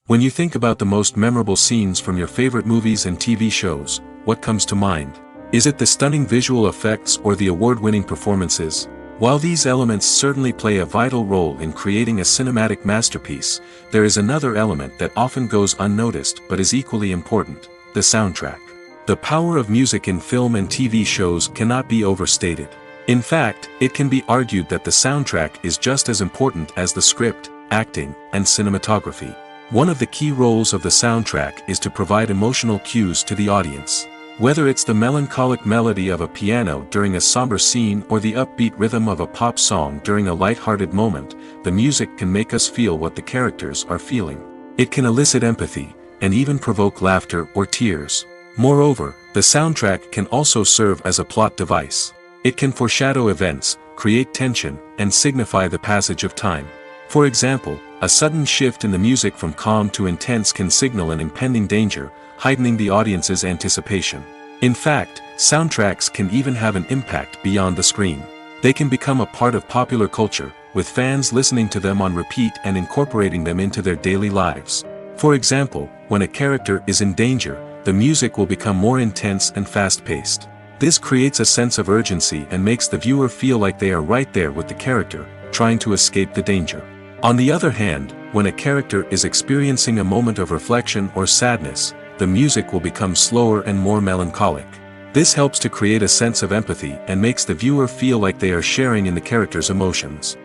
When you think about the most memorable scenes from your favorite movies and TV shows, what comes to mind? Is it the stunning visual effects or the award-winning performances? While these elements certainly play a vital role in creating a cinematic masterpiece, there is another element that often goes unnoticed but is equally important: the soundtrack. The power of music in film and TV shows cannot be overstated. In fact, it can be argued that the soundtrack is just as important as the script, acting, and cinematography. One of the key roles of the soundtrack is to provide emotional cues to the audience. Whether it's the melancholic melody of a piano during a somber scene or the upbeat rhythm of a pop song during a light-hearted moment, the music can make us feel what the characters are feeling. It can elicit empathy, and even provoke laughter or tears. Moreover, the soundtrack can also serve as a plot device. It can foreshadow events, create tension, and signify the passage of time. For example, a sudden shift in the music from calm to intense can signal an impending danger, heightening the audience's anticipation. In fact, soundtracks can even have an impact beyond the screen. They can become a part of popular culture, with fans listening to them on repeat and incorporating them into their daily lives. For example, when a character is in danger, the music will become more intense and fast-paced. This creates a sense of urgency and makes the viewer feel like they are right there with the character, trying to escape the danger. On the other hand, when a character is experiencing a moment of reflection or sadness, the music will become slower and more melancholic. This helps to create a sense of empathy and makes the viewer feel like they are sharing in the character's emotions.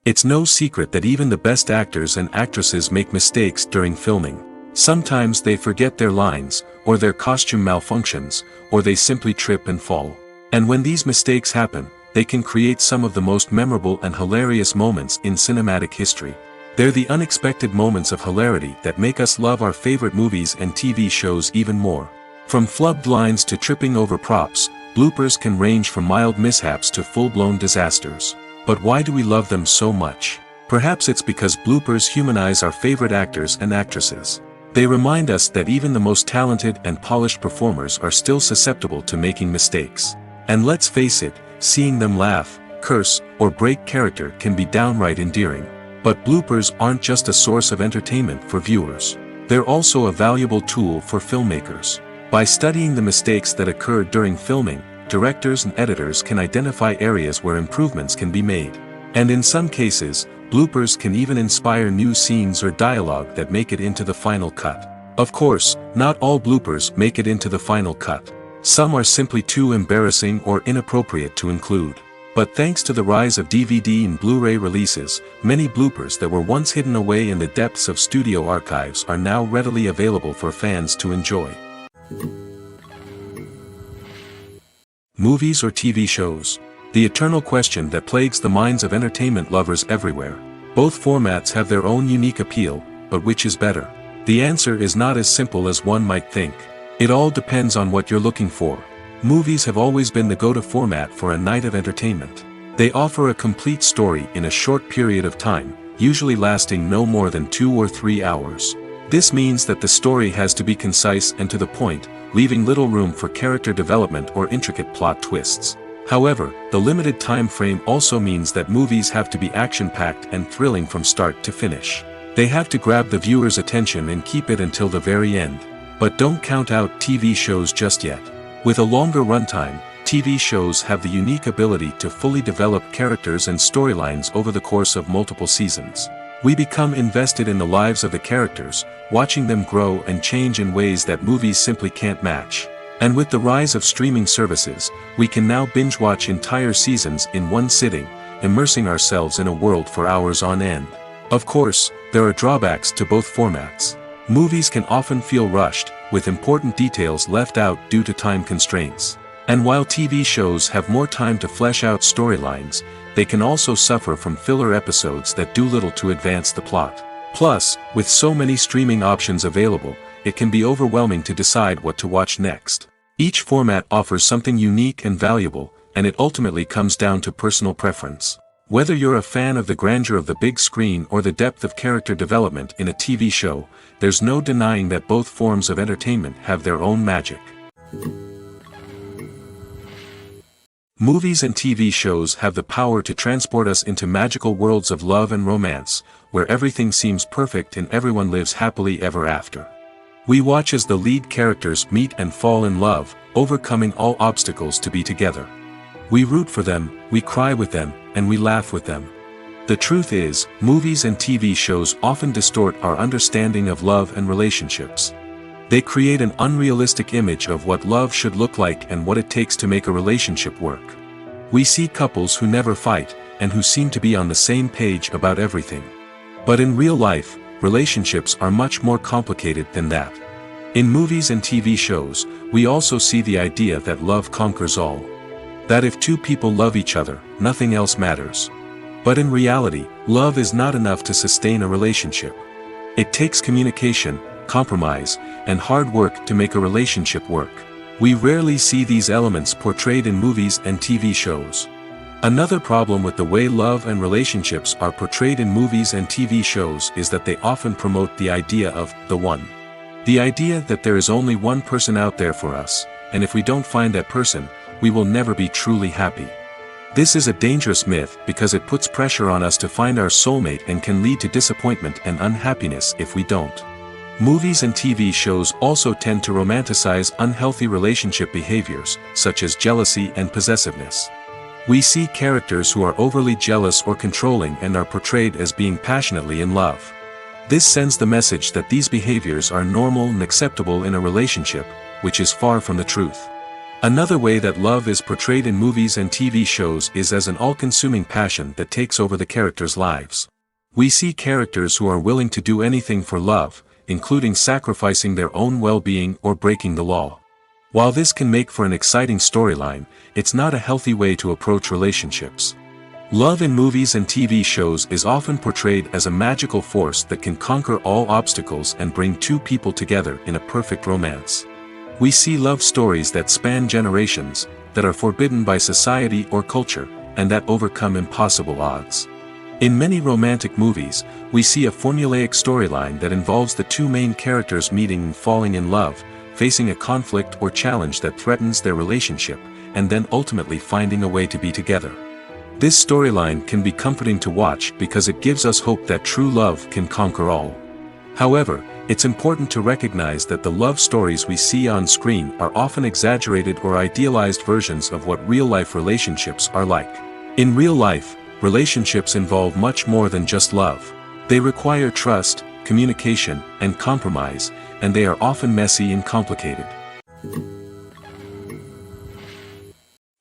It's no secret that even the best actors and actresses make mistakes during filming. Sometimes they forget their lines, or their costume malfunctions, or they simply trip and fall. And when these mistakes happen, they can create some of the most memorable and hilarious moments in cinematic history. They're the unexpected moments of hilarity that make us love our favorite movies and TV shows even more. From flubbed lines to tripping over props, bloopers can range from mild mishaps to full-blown disasters. But why do we love them so much? Perhaps it's because bloopers humanize our favorite actors and actresses. They remind us that even the most talented and polished performers are still susceptible to making mistakes. And let's face it, seeing them laugh, curse, or break character can be downright endearing. But bloopers aren't just a source of entertainment for viewers. They're also a valuable tool for filmmakers. By studying the mistakes that occur during filming, directors and editors can identify areas where improvements can be made. And in some cases, bloopers can even inspire new scenes or dialogue that make it into the final cut. Of course, not all bloopers make it into the final cut. Some are simply too embarrassing or inappropriate to include. But thanks to the rise of DVD and Blu-ray releases, many bloopers that were once hidden away in the depths of studio archives are now readily available for fans to enjoy. Movies or TV shows? The eternal question that plagues the minds of entertainment lovers everywhere. Both formats have their own unique appeal, but which is better? The answer is not as simple as one might think. It all depends on what you're looking for. Movies have always been the go-to format for a night of entertainment. They offer a complete story in a short period of time, usually lasting no more than 2 or 3 hours. This means that the story has to be concise and to the point, leaving little room for character development or intricate plot twists. However, the limited time frame also means that movies have to be action-packed and thrilling from start to finish. They have to grab the viewer's attention and keep it until the very end. But don't count out TV shows just yet. With a longer runtime, TV shows have the unique ability to fully develop characters and storylines over the course of multiple seasons. We become invested in the lives of the characters, watching them grow and change in ways that movies simply can't match. And with the rise of streaming services, we can now binge-watch entire seasons in one sitting, immersing ourselves in a world for hours on end. Of course, there are drawbacks to both formats. Movies can often feel rushed, with important details left out due to time constraints. And while TV shows have more time to flesh out storylines, they can also suffer from filler episodes that do little to advance the plot. Plus, with so many streaming options available, it can be overwhelming to decide what to watch next. Each format offers something unique and valuable, and it ultimately comes down to personal preference. Whether you're a fan of the grandeur of the big screen or the depth of character development in a TV show, there's no denying that both forms of entertainment have their own magic. Movies and TV shows have the power to transport us into magical worlds of love and romance, where everything seems perfect and everyone lives happily ever after. We watch as the lead characters meet and fall in love, overcoming all obstacles to be together. We root for them, we cry with them, and we laugh with them. The truth is, movies and TV shows often distort our understanding of love and relationships. They create an unrealistic image of what love should look like and what it takes to make a relationship work. We see couples who never fight, and who seem to be on the same page about everything. But in real life, relationships are much more complicated than that. In movies and TV shows, we also see the idea that love conquers all. That if two people love each other, nothing else matters. But in reality, love is not enough to sustain a relationship. It takes communication, compromise, and hard work to make a relationship work. We rarely see these elements portrayed in movies and TV shows. Another problem with the way love and relationships are portrayed in movies and TV shows is that they often promote the idea of the one. The idea that there is only one person out there for us, and if we don't find that person, we will never be truly happy. This is a dangerous myth because it puts pressure on us to find our soulmate and can lead to disappointment and unhappiness if we don't. Movies and TV shows also tend to romanticize unhealthy relationship behaviors, such as jealousy and possessiveness. We see characters who are overly jealous or controlling and are portrayed as being passionately in love. This sends the message that these behaviors are normal and acceptable in a relationship, which is far from the truth. Another way that love is portrayed in movies and TV shows is as an all-consuming passion that takes over the characters' lives. We see characters who are willing to do anything for love, including sacrificing their own well-being or breaking the law. While this can make for an exciting storyline, it's not a healthy way to approach relationships. Love in movies and TV shows is often portrayed as a magical force that can conquer all obstacles and bring two people together in a perfect romance. We see love stories that span generations, that are forbidden by society or culture, and that overcome impossible odds. In many romantic movies, we see a formulaic storyline that involves the two main characters meeting and falling in love, facing a conflict or challenge that threatens their relationship, and then ultimately finding a way to be together. This storyline can be comforting to watch because it gives us hope that true love can conquer all. However, it's important to recognize that the love stories we see on screen are often exaggerated or idealized versions of what real-life relationships are like. In real life, relationships involve much more than just love. They require trust, communication, and compromise, and they are often messy and complicated.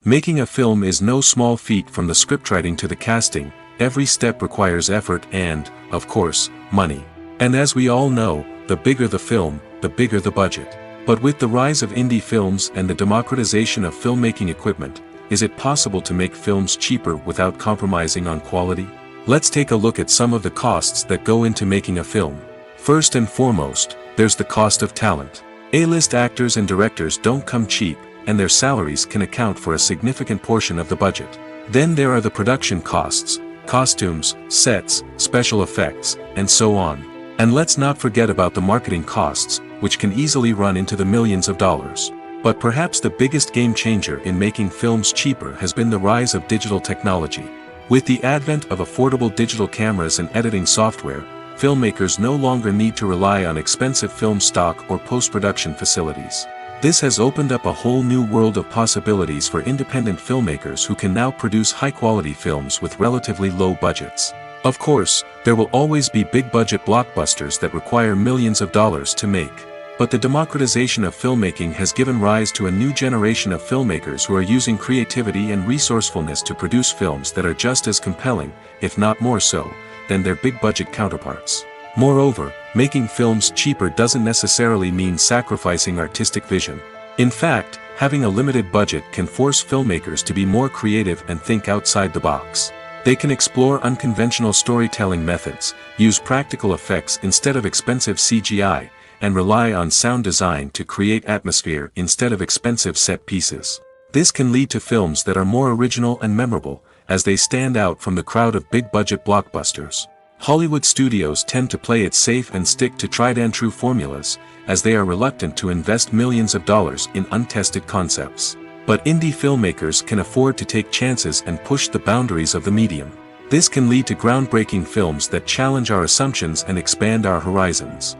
Making a film is no small feat. From the scriptwriting to the casting, every step requires effort and, of course, money. And as we all know, the bigger the film, the bigger the budget. But with the rise of indie films and the democratization of filmmaking equipment, is it possible to make films cheaper without compromising on quality? Let's take a look at some of the costs that go into making a film. First and foremost, there's the cost of talent. A-list actors and directors don't come cheap, and their salaries can account for a significant portion of the budget. Then there are the production costs, costumes, sets, special effects, and so on. And let's not forget about the marketing costs, which can easily run into the millions of dollars. But perhaps the biggest game changer in making films cheaper has been the rise of digital technology. With the advent of affordable digital cameras and editing software, filmmakers no longer need to rely on expensive film stock or post-production facilities. This has opened up a whole new world of possibilities for independent filmmakers who can now produce high-quality films with relatively low budgets. Of course, there will always be big-budget blockbusters that require millions of dollars to make. But the democratization of filmmaking has given rise to a new generation of filmmakers who are using creativity and resourcefulness to produce films that are just as compelling, if not more so, than their big-budget counterparts. Moreover, making films cheaper doesn't necessarily mean sacrificing artistic vision. In fact, having a limited budget can force filmmakers to be more creative and think outside the box. They can explore unconventional storytelling methods, use practical effects instead of expensive CGI, and rely on sound design to create atmosphere instead of expensive set pieces. This can lead to films that are more original and memorable, as they stand out from the crowd of big-budget blockbusters. Hollywood studios tend to play it safe and stick to tried-and-true formulas, as they are reluctant to invest millions of dollars in untested concepts. But indie filmmakers can afford to take chances and push the boundaries of the medium. This can lead to groundbreaking films that challenge our assumptions and expand our horizons.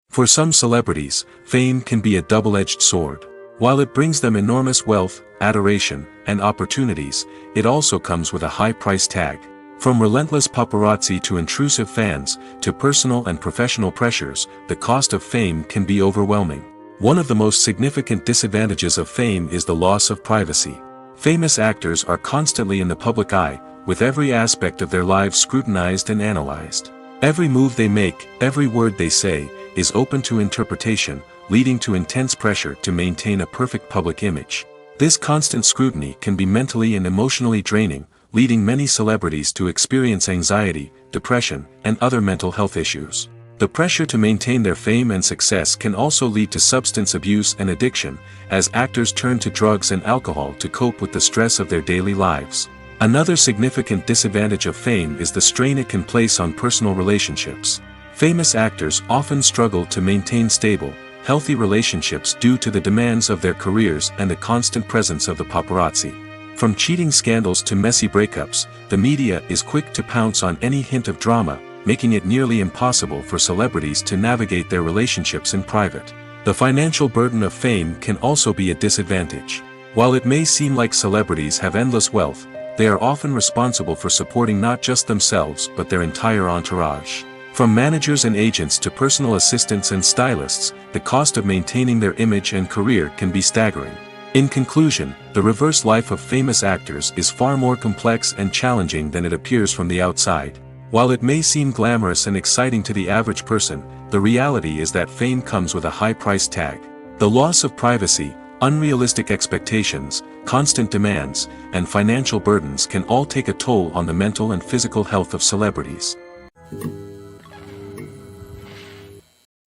For some celebrities, fame can be a double-edged sword. While it brings them enormous wealth, adoration, and opportunities, it also comes with a high price tag. From relentless paparazzi to intrusive fans, to personal and professional pressures, the cost of fame can be overwhelming. One of the most significant disadvantages of fame is the loss of privacy. Famous actors are constantly in the public eye, with every aspect of their lives scrutinized and analyzed. Every move they make, every word they say, is open to interpretation, leading to intense pressure to maintain a perfect public image. This constant scrutiny can be mentally and emotionally draining, leading many celebrities to experience anxiety, depression, and other mental health issues. The pressure to maintain their fame and success can also lead to substance abuse and addiction, as actors turn to drugs and alcohol to cope with the stress of their daily lives. Another significant disadvantage of fame is the strain it can place on personal relationships. Famous actors often struggle to maintain stable, healthy relationships due to the demands of their careers and the constant presence of the paparazzi. From cheating scandals to messy breakups, the media is quick to pounce on any hint of drama, making it nearly impossible for celebrities to navigate their relationships in private. The financial burden of fame can also be a disadvantage. While it may seem like celebrities have endless wealth, they are often responsible for supporting not just themselves but their entire entourage. From managers and agents to personal assistants and stylists, the cost of maintaining their image and career can be staggering. In conclusion, the reverse life of famous actors is far more complex and challenging than it appears from the outside. While it may seem glamorous and exciting to the average person, the reality is that fame comes with a high price tag. The loss of privacy, unrealistic expectations, constant demands, and financial burdens can all take a toll on the mental and physical health of celebrities.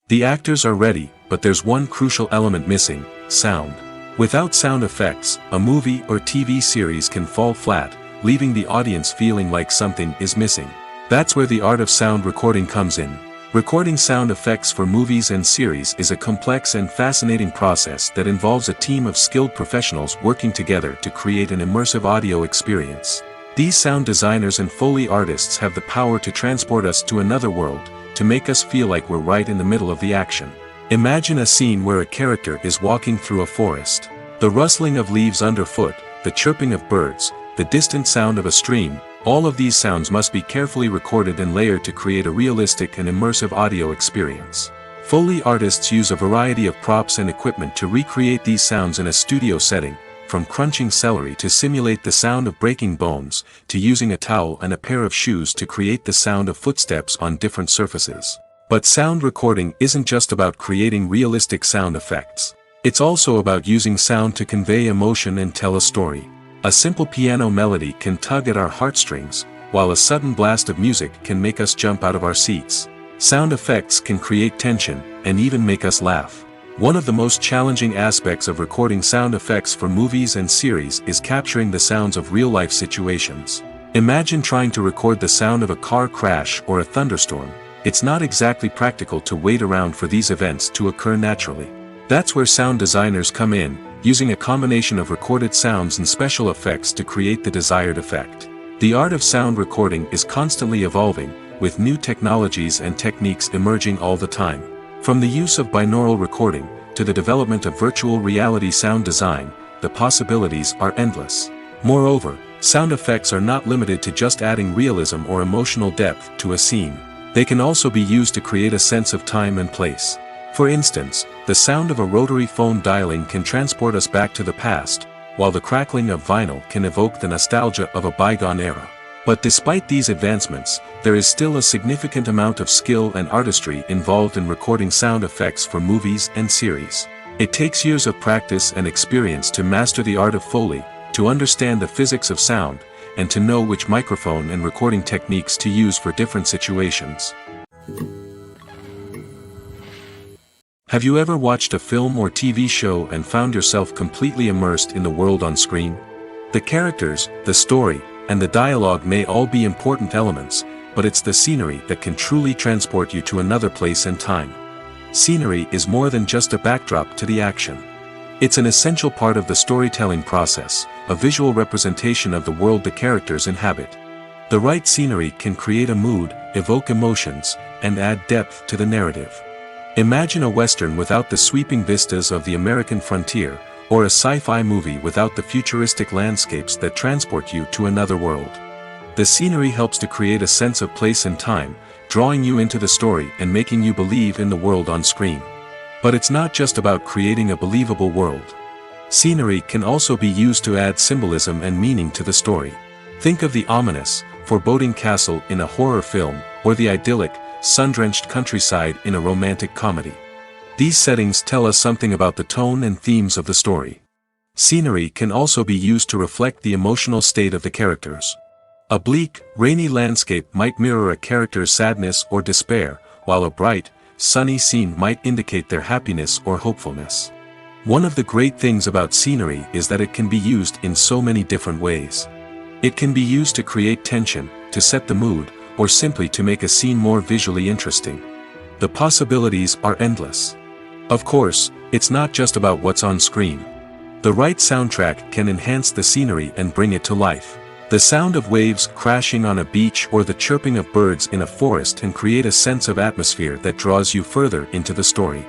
The actors are ready, but there's one crucial element missing: sound. Without sound effects, a movie or TV series can fall flat, leaving the audience feeling like something is missing. That's where the art of sound recording comes in. Recording sound effects for movies and series is a complex and fascinating process that involves a team of skilled professionals working together to create an immersive audio experience. These sound designers and Foley artists have the power to transport us to another world, to make us feel like we're right in the middle of the action. Imagine a scene where a character is walking through a forest. The rustling of leaves underfoot, the chirping of birds, the distant sound of a stream, All of these sounds must be carefully recorded and layered to create a realistic and immersive audio experience. Foley artists use a variety of props and equipment to recreate these sounds in a studio setting, from crunching celery to simulate the sound of breaking bones, to using a towel and a pair of shoes to create the sound of footsteps on different surfaces. But sound recording isn't just about creating realistic sound effects. It's also about using sound to convey emotion and tell a story. A simple piano melody can tug at our heartstrings, while a sudden blast of music can make us jump out of our seats. Sound effects can create tension, and even make us laugh. One of the most challenging aspects of recording sound effects for movies and series is capturing the sounds of real-life situations. Imagine trying to record the sound of a car crash or a thunderstorm. It's not exactly practical to wait around for these events to occur naturally. That's where sound designers come in, using a combination of recorded sounds and special effects to create the desired effect. The art of sound recording is constantly evolving, with new technologies and techniques emerging all the time. From the use of binaural recording, to the development of virtual reality sound design, the possibilities are endless. Moreover, sound effects are not limited to just adding realism or emotional depth to a scene. They can also be used to create a sense of time and place. For instance, the sound of a rotary phone dialing can transport us back to the past, while the crackling of vinyl can evoke the nostalgia of a bygone era. But despite these advancements, there is still a significant amount of skill and artistry involved in recording sound effects for movies and series. It takes years of practice and experience to master the art of Foley, to understand the physics of sound, and to know which microphone and recording techniques to use for different situations. Have you ever watched a film or TV show and found yourself completely immersed in the world on screen? The characters, the story, and the dialogue may all be important elements, but it's the scenery that can truly transport you to another place and time. Scenery is more than just a backdrop to the action. It's an essential part of the storytelling process, a visual representation of the world the characters inhabit. The right scenery can create a mood, evoke emotions, and add depth to the narrative. Imagine a Western without the sweeping vistas of the American frontier, or a sci-fi movie without the futuristic landscapes that transport you to another world. The scenery helps to create a sense of place and time, drawing you into the story and making you believe in the world on screen. But it's not just about creating a believable world. Scenery can also be used to add symbolism and meaning to the story. Think of the ominous, foreboding castle in a horror film, or the idyllic, sun-drenched countryside in a romantic comedy. These settings tell us something about the tone and themes of the story. Scenery can also be used to reflect the emotional state of the characters. A bleak, rainy landscape might mirror a character's sadness or despair, while a bright, sunny scene might indicate their happiness or hopefulness. One of the great things about scenery is that it can be used in so many different ways. It can be used to create tension, to set the mood, or simply to make a scene more visually interesting. The possibilities are endless. Of course, it's not just about what's on screen. The right soundtrack can enhance the scenery and bring it to life. The sound of waves crashing on a beach or the chirping of birds in a forest can create a sense of atmosphere that draws you further into the story.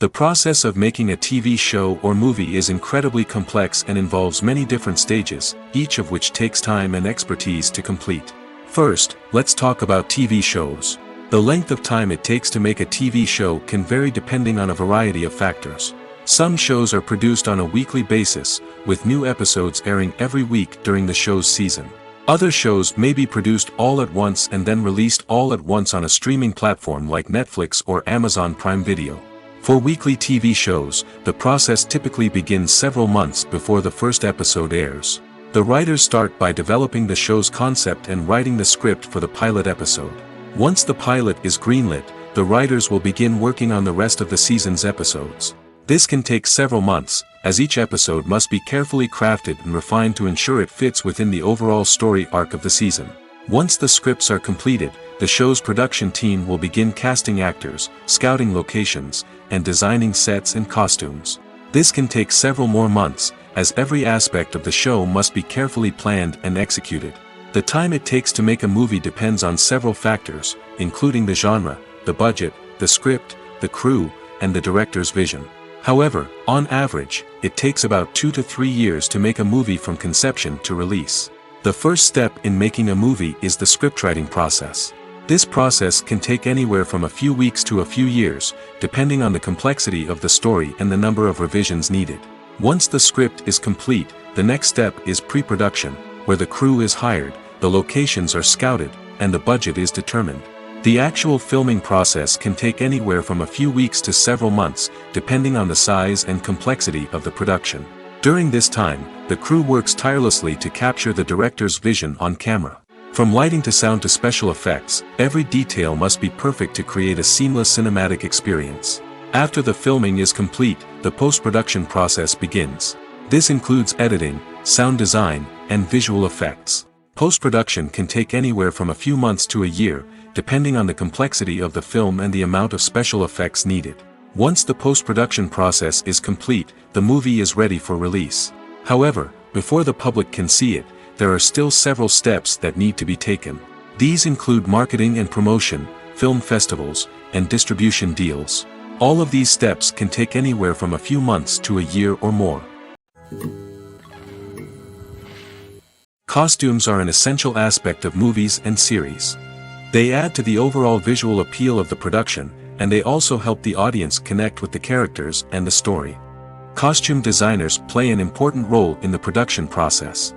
The process of making a TV show or movie is incredibly complex and involves many different stages, each of which takes time and expertise to complete. First, let's talk about TV shows. The length of time it takes to make a TV show can vary depending on a variety of factors. Some shows are produced on a weekly basis, with new episodes airing every week during the show's season. Other shows may be produced all at once and then released all at once on a streaming platform like Netflix or Amazon Prime Video. For weekly TV shows, the process typically begins several months before the first episode airs. The writers start by developing the show's concept and writing the script for the pilot episode. Once the pilot is greenlit, the writers will begin working on the rest of the season's episodes. This can take several months, as each episode must be carefully crafted and refined to ensure it fits within the overall story arc of the season. Once the scripts are completed, the show's production team will begin casting actors, scouting locations, and designing sets and costumes. This can take several more months, as every aspect of the show must be carefully planned and executed. The time it takes to make a movie depends on several factors, including the genre, the budget, the script, the crew, and the director's vision. However, on average, it takes about 2 to 3 years to make a movie from conception to release. The first step in making a movie is the scriptwriting process. This process can take anywhere from a few weeks to a few years, depending on the complexity of the story and the number of revisions needed. Once the script is complete, the next step is pre-production, where the crew is hired, the locations are scouted, and the budget is determined. The actual filming process can take anywhere from a few weeks to several months, depending on the size and complexity of the production. During this time, the crew works tirelessly to capture the director's vision on camera. From lighting to sound to special effects, every detail must be perfect to create a seamless cinematic experience. After the filming is complete, the post-production process begins. This includes editing, sound design, and visual effects. Post-production can take anywhere from a few months to a year, depending on the complexity of the film and the amount of special effects needed. Once the post-production process is complete, the movie is ready for release. However, before the public can see it, there are still several steps that need to be taken. These include marketing and promotion, film festivals, and distribution deals. All of these steps can take anywhere from a few months to a year or more. Costumes are an essential aspect of movies and series. They add to the overall visual appeal of the production, and they also help the audience connect with the characters and the story. Costume designers play an important role in the production process.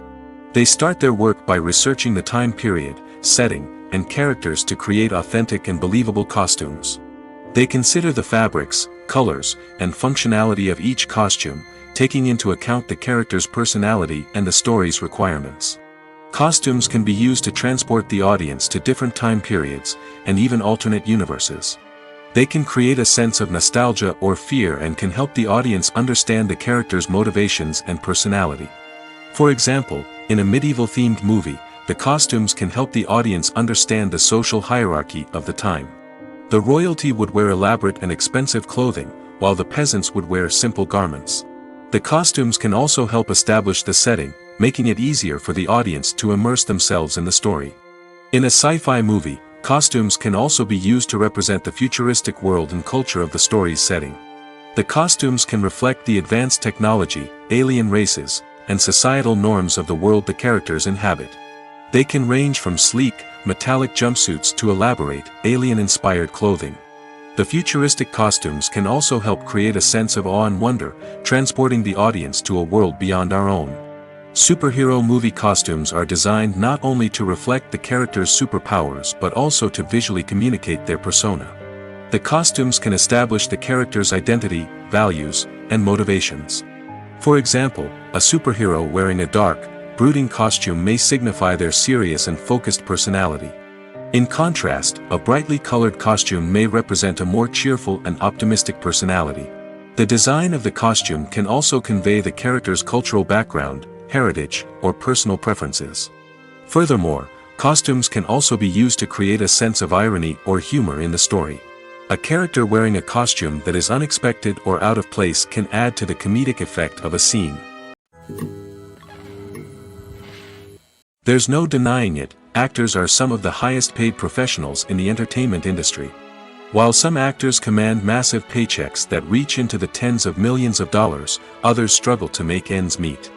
They start their work by researching the time period, setting, and characters to create authentic and believable costumes. They consider the fabrics, colors, and functionality of each costume, taking into account the character's personality and the story's requirements. Costumes can be used to transport the audience to different time periods, and even alternate universes. They can create a sense of nostalgia or fear and can help the audience understand the character's motivations and personality. For example, in a medieval-themed movie, the costumes can help the audience understand the social hierarchy of the time. The royalty would wear elaborate and expensive clothing, while the peasants would wear simple garments. The costumes can also help establish the setting, making it easier for the audience to immerse themselves in the story. In a sci-fi movie, costumes can also be used to represent the futuristic world and culture of the story's setting. The costumes can reflect the advanced technology, alien races, and societal norms of the world the characters inhabit. They can range from sleek, metallic jumpsuits to elaborate, alien-inspired clothing. The futuristic costumes can also help create a sense of awe and wonder, transporting the audience to a world beyond our own. Superhero movie costumes are designed not only to reflect the character's superpowers but also to visually communicate their persona. The costumes can establish the character's identity, values, and motivations. For example, a superhero wearing a dark, brooding costume may signify their serious and focused personality. In contrast, a brightly colored costume may represent a more cheerful and optimistic personality. The design of the costume can also convey the character's cultural background, heritage, or personal preferences. Furthermore, costumes can also be used to create a sense of irony or humor in the story. A character wearing a costume that is unexpected or out of place can add to the comedic effect of a scene. There's no denying it, actors are some of the highest paid professionals in the entertainment industry. While some actors command massive paychecks that reach into the tens of millions of dollars, others struggle to make ends meet.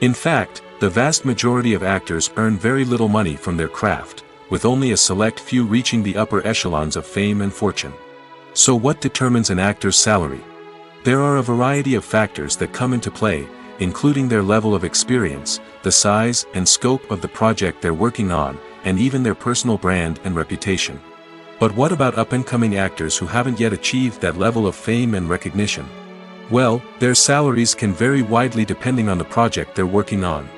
In fact, the vast majority of actors earn very little money from their craft, with only a select few reaching the upper echelons of fame and fortune. So what determines an actor's salary? There are a variety of factors that come into play, including their level of experience, the size and scope of the project they're working on, and even their personal brand and reputation. But what about up-and-coming actors who haven't yet achieved that level of fame and recognition? Well, their salaries can vary widely depending on the project they're working on.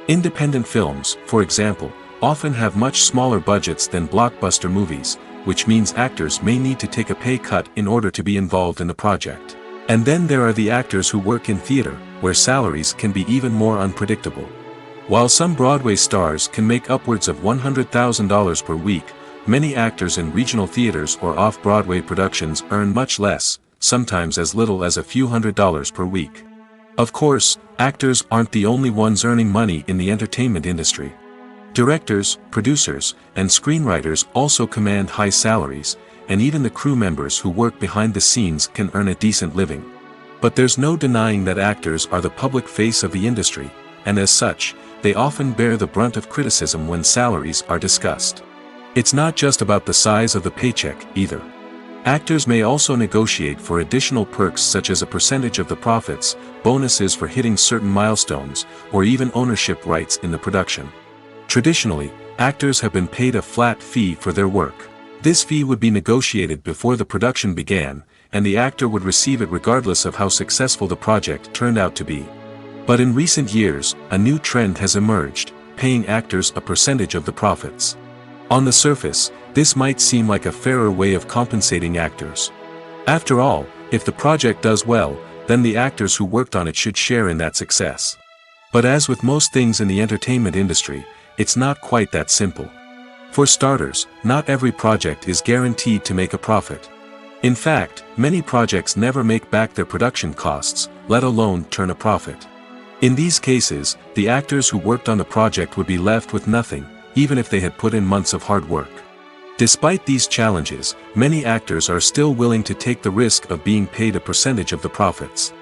Independent films, for example, often have much smaller budgets than blockbuster movies, which means actors may need to take a pay cut in order to be involved in the project. And then there are the actors who work in theater, where salaries can be even more unpredictable. While some Broadway stars can make upwards of $100,000 per week, many actors in regional theaters or off-Broadway productions earn much less, sometimes as little as a few $100s per week. Of course, actors aren't the only ones earning money in the entertainment industry. Directors, producers, and screenwriters also command high salaries, and even the crew members who work behind the scenes can earn a decent living. But there's no denying that actors are the public face of the industry, and as such, they often bear the brunt of criticism when salaries are discussed. It's not just about the size of the paycheck, either. Actors may also negotiate for additional perks such as a percentage of the profits, bonuses for hitting certain milestones, or even ownership rights in the production. Traditionally, actors have been paid a flat fee for their work. This fee would be negotiated before the production began, and the actor would receive it regardless of how successful the project turned out to be. But in recent years, a new trend has emerged, paying actors a percentage of the profits. On the surface, this might seem like a fairer way of compensating actors. After all, if the project does well, then the actors who worked on it should share in that success. But as with most things in the entertainment industry, it's not quite that simple. For starters, not every project is guaranteed to make a profit. In fact, many projects never make back their production costs, let alone turn a profit. In these cases, the actors who worked on the project would be left with nothing, even if they had put in months of hard work. Despite these challenges, many actors are still willing to take the risk of being paid a percentage of the profits.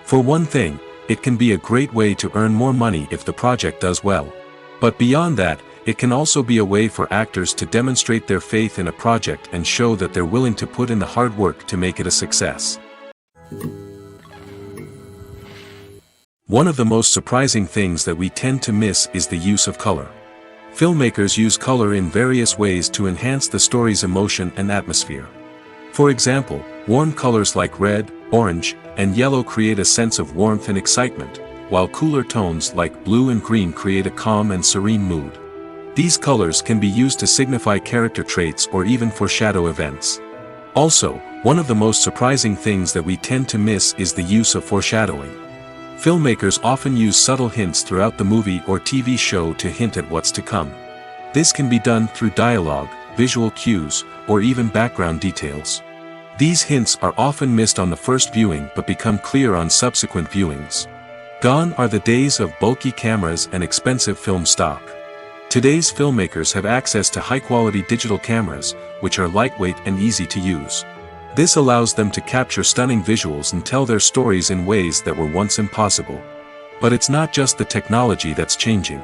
For one thing, it can be a great way to earn more money if the project does well. But beyond that, it can also be a way for actors to demonstrate their faith in a project and show that they're willing to put in the hard work to make it a success. One of the most surprising things that we tend to miss is the use of color. Filmmakers use color in various ways to enhance the story's emotion and atmosphere. For example, warm colors like red, orange, and yellow create a sense of warmth and excitement, while cooler tones like blue and green create a calm and serene mood. These colors can be used to signify character traits or even foreshadow events. Also, one of the most surprising things that we tend to miss is the use of foreshadowing. Filmmakers often use subtle hints throughout the movie or TV show to hint at what's to come. This can be done through dialogue, visual cues, or even background details. These hints are often missed on the first viewing but become clear on subsequent viewings. Gone are the days of bulky cameras and expensive film stock. Today's filmmakers have access to high-quality digital cameras, which are lightweight and easy to use. This allows them to capture stunning visuals and tell their stories in ways that were once impossible. But it's not just the technology that's changing.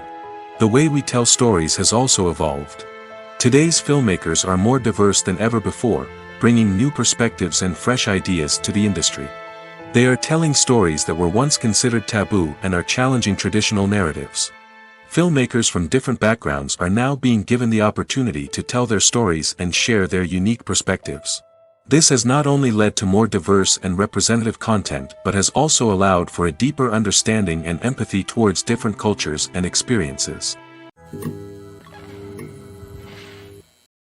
The way we tell stories has also evolved. Today's filmmakers are more diverse than ever before, bringing new perspectives and fresh ideas to the industry. They are telling stories that were once considered taboo and are challenging traditional narratives. Filmmakers from different backgrounds are now being given the opportunity to tell their stories and share their unique perspectives. This has not only led to more diverse and representative content but has also allowed for a deeper understanding and empathy towards different cultures and experiences.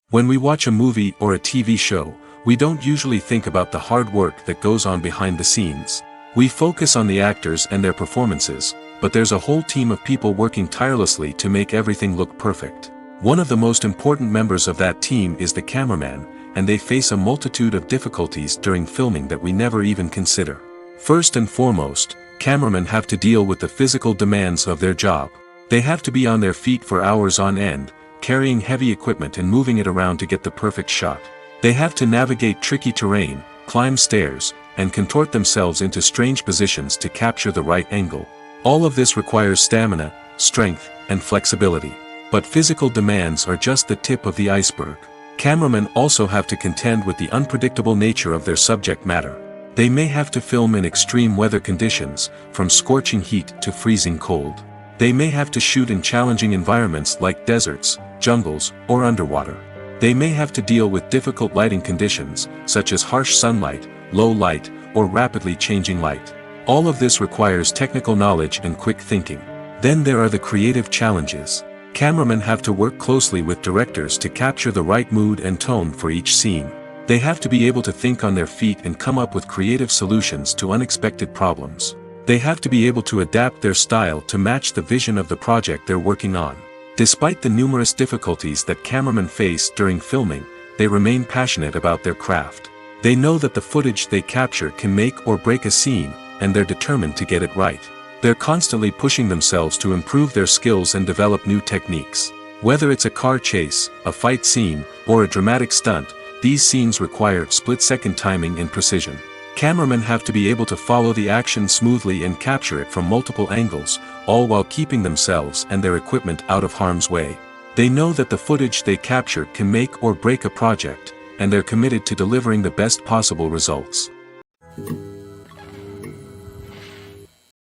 When we watch a movie or a TV show, we don't usually think about the hard work that goes on behind the scenes. We focus on the actors and their performances, but there's a whole team of people working tirelessly to make everything look perfect. One of the most important members of that team is the cameraman, and they face a multitude of difficulties during filming that we never even consider. First and foremost, cameramen have to deal with the physical demands of their job. They have to be on their feet for hours on end, carrying heavy equipment and moving it around to get the perfect shot. They have to navigate tricky terrain, climb stairs, and contort themselves into strange positions to capture the right angle. All of this requires stamina, strength, and flexibility. But physical demands are just the tip of the iceberg. Cameramen also have to contend with the unpredictable nature of their subject matter. They may have to film in extreme weather conditions, from scorching heat to freezing cold. They may have to shoot in challenging environments like deserts, jungles, or underwater. They may have to deal with difficult lighting conditions, such as harsh sunlight, low light, or rapidly changing light. All of this requires technical knowledge and quick thinking. Then there are the creative challenges. Cameramen have to work closely with directors to capture the right mood and tone for each scene. They have to be able to think on their feet and come up with creative solutions to unexpected problems. They have to be able to adapt their style to match the vision of the project they're working on. Despite the numerous difficulties that cameramen face during filming, they remain passionate about their craft. They know that the footage they capture can make or break a scene, and they're determined to get it right. They're constantly pushing themselves to improve their skills and develop new techniques. Whether it's a car chase, a fight scene, or a dramatic stunt, these scenes require split-second timing and precision. Cameramen have to be able to follow the action smoothly and capture it from multiple angles, all while keeping themselves and their equipment out of harm's way. They know that the footage they capture can make or break a project, and they're committed to delivering the best possible results.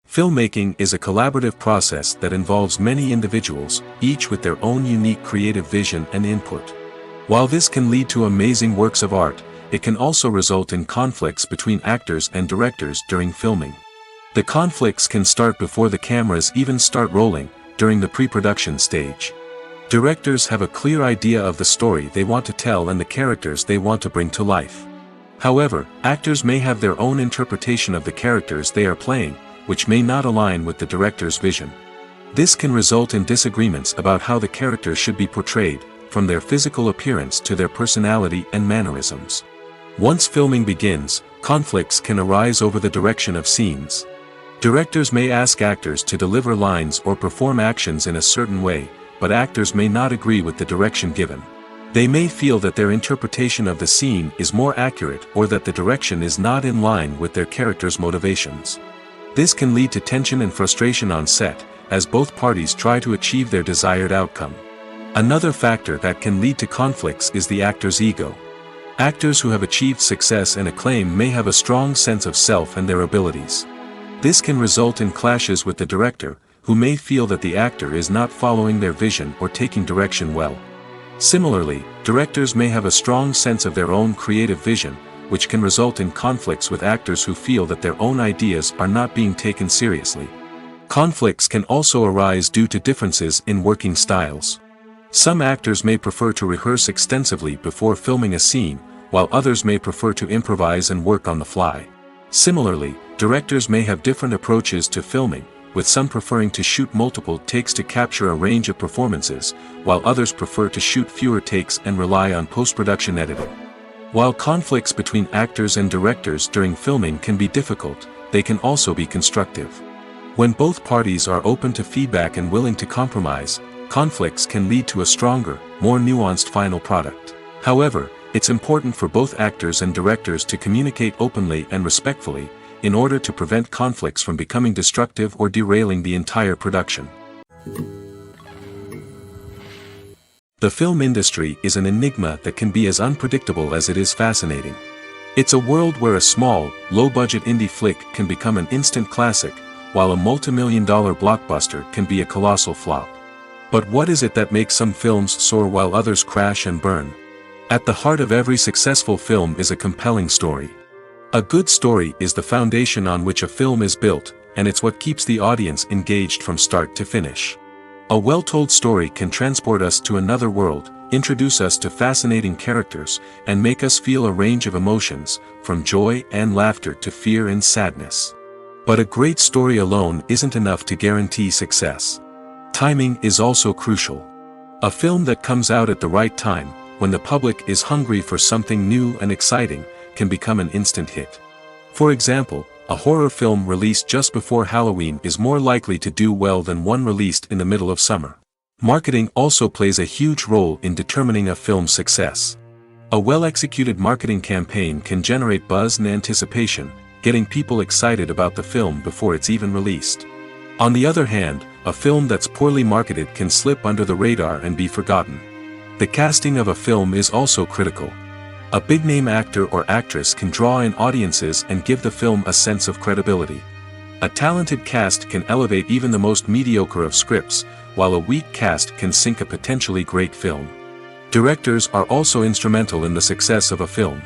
Filmmaking is a collaborative process that involves many individuals, each with their own unique creative vision and input. While this can lead to amazing works of art, it can also result in conflicts between actors and directors during filming. The conflicts can start before the cameras even start rolling, during the pre-production stage. Directors have a clear idea of the story they want to tell and the characters they want to bring to life. However, actors may have their own interpretation of the characters they are playing, which may not align with the director's vision. This can result in disagreements about how the characters should be portrayed, from their physical appearance to their personality and mannerisms. Once filming begins, conflicts can arise over the direction of scenes. Directors may ask actors to deliver lines or perform actions in a certain way, but actors may not agree with the direction given. They may feel that their interpretation of the scene is more accurate or that the direction is not in line with their character's motivations. This can lead to tension and frustration on set, as both parties try to achieve their desired outcome. Another factor that can lead to conflicts is the actor's ego. Actors who have achieved success and acclaim may have a strong sense of self and their abilities. This can result in clashes with the director, who may feel that the actor is not following their vision or taking direction well. Similarly, directors may have a strong sense of their own creative vision, which can result in conflicts with actors who feel that their own ideas are not being taken seriously. Conflicts can also arise due to differences in working styles. Some actors may prefer to rehearse extensively before filming a scene, while others may prefer to improvise and work on the fly. Similarly, directors may have different approaches to filming, with some preferring to shoot multiple takes to capture a range of performances, while others prefer to shoot fewer takes and rely on post-production editing. While conflicts between actors and directors during filming can be difficult, they can also be constructive. When both parties are open to feedback and willing to compromise, conflicts can lead to a stronger, more nuanced final product. However, it's important for both actors and directors to communicate openly and respectfully, in order to prevent conflicts from becoming destructive or derailing the entire production. The film industry is an enigma that can be as unpredictable as it is fascinating. It's a world where a small, low-budget indie flick can become an instant classic, while a multi-million-dollar blockbuster can be a colossal flop. But what is it that makes some films soar while others crash and burn? At the heart of every successful film is a compelling story. A good story is the foundation on which a film is built, and it's what keeps the audience engaged from start to finish. A well-told story can transport us to another world, introduce us to fascinating characters, and make us feel a range of emotions, from joy and laughter to fear and sadness. But a great story alone isn't enough to guarantee success. Timing is also crucial. A film that comes out at the right time, when the public is hungry for something new and exciting, can become an instant hit. For example, a horror film released just before Halloween is more likely to do well than one released in the middle of summer. Marketing also plays a huge role in determining a film's success. A well-executed marketing campaign can generate buzz and anticipation, getting people excited about the film before it's even released. On the other hand, a film that's poorly marketed can slip under the radar and be forgotten. The casting of a film is also critical. A big-name actor or actress can draw in audiences and give the film a sense of credibility. A talented cast can elevate even the most mediocre of scripts, while a weak cast can sink a potentially great film. Directors are also instrumental in the success of a film.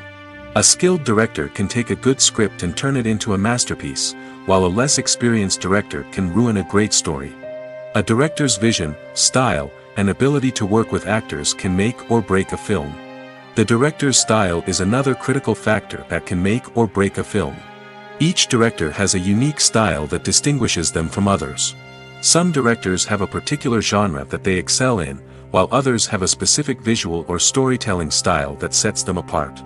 A skilled director can take a good script and turn it into a masterpiece, while a less experienced director can ruin a great story. A director's vision, style, and ability to work with actors can make or break a film. The director's style is another critical factor that can make or break a film. Each director has a unique style that distinguishes them from others. Some directors have a particular genre that they excel in, while others have a specific visual or storytelling style that sets them apart.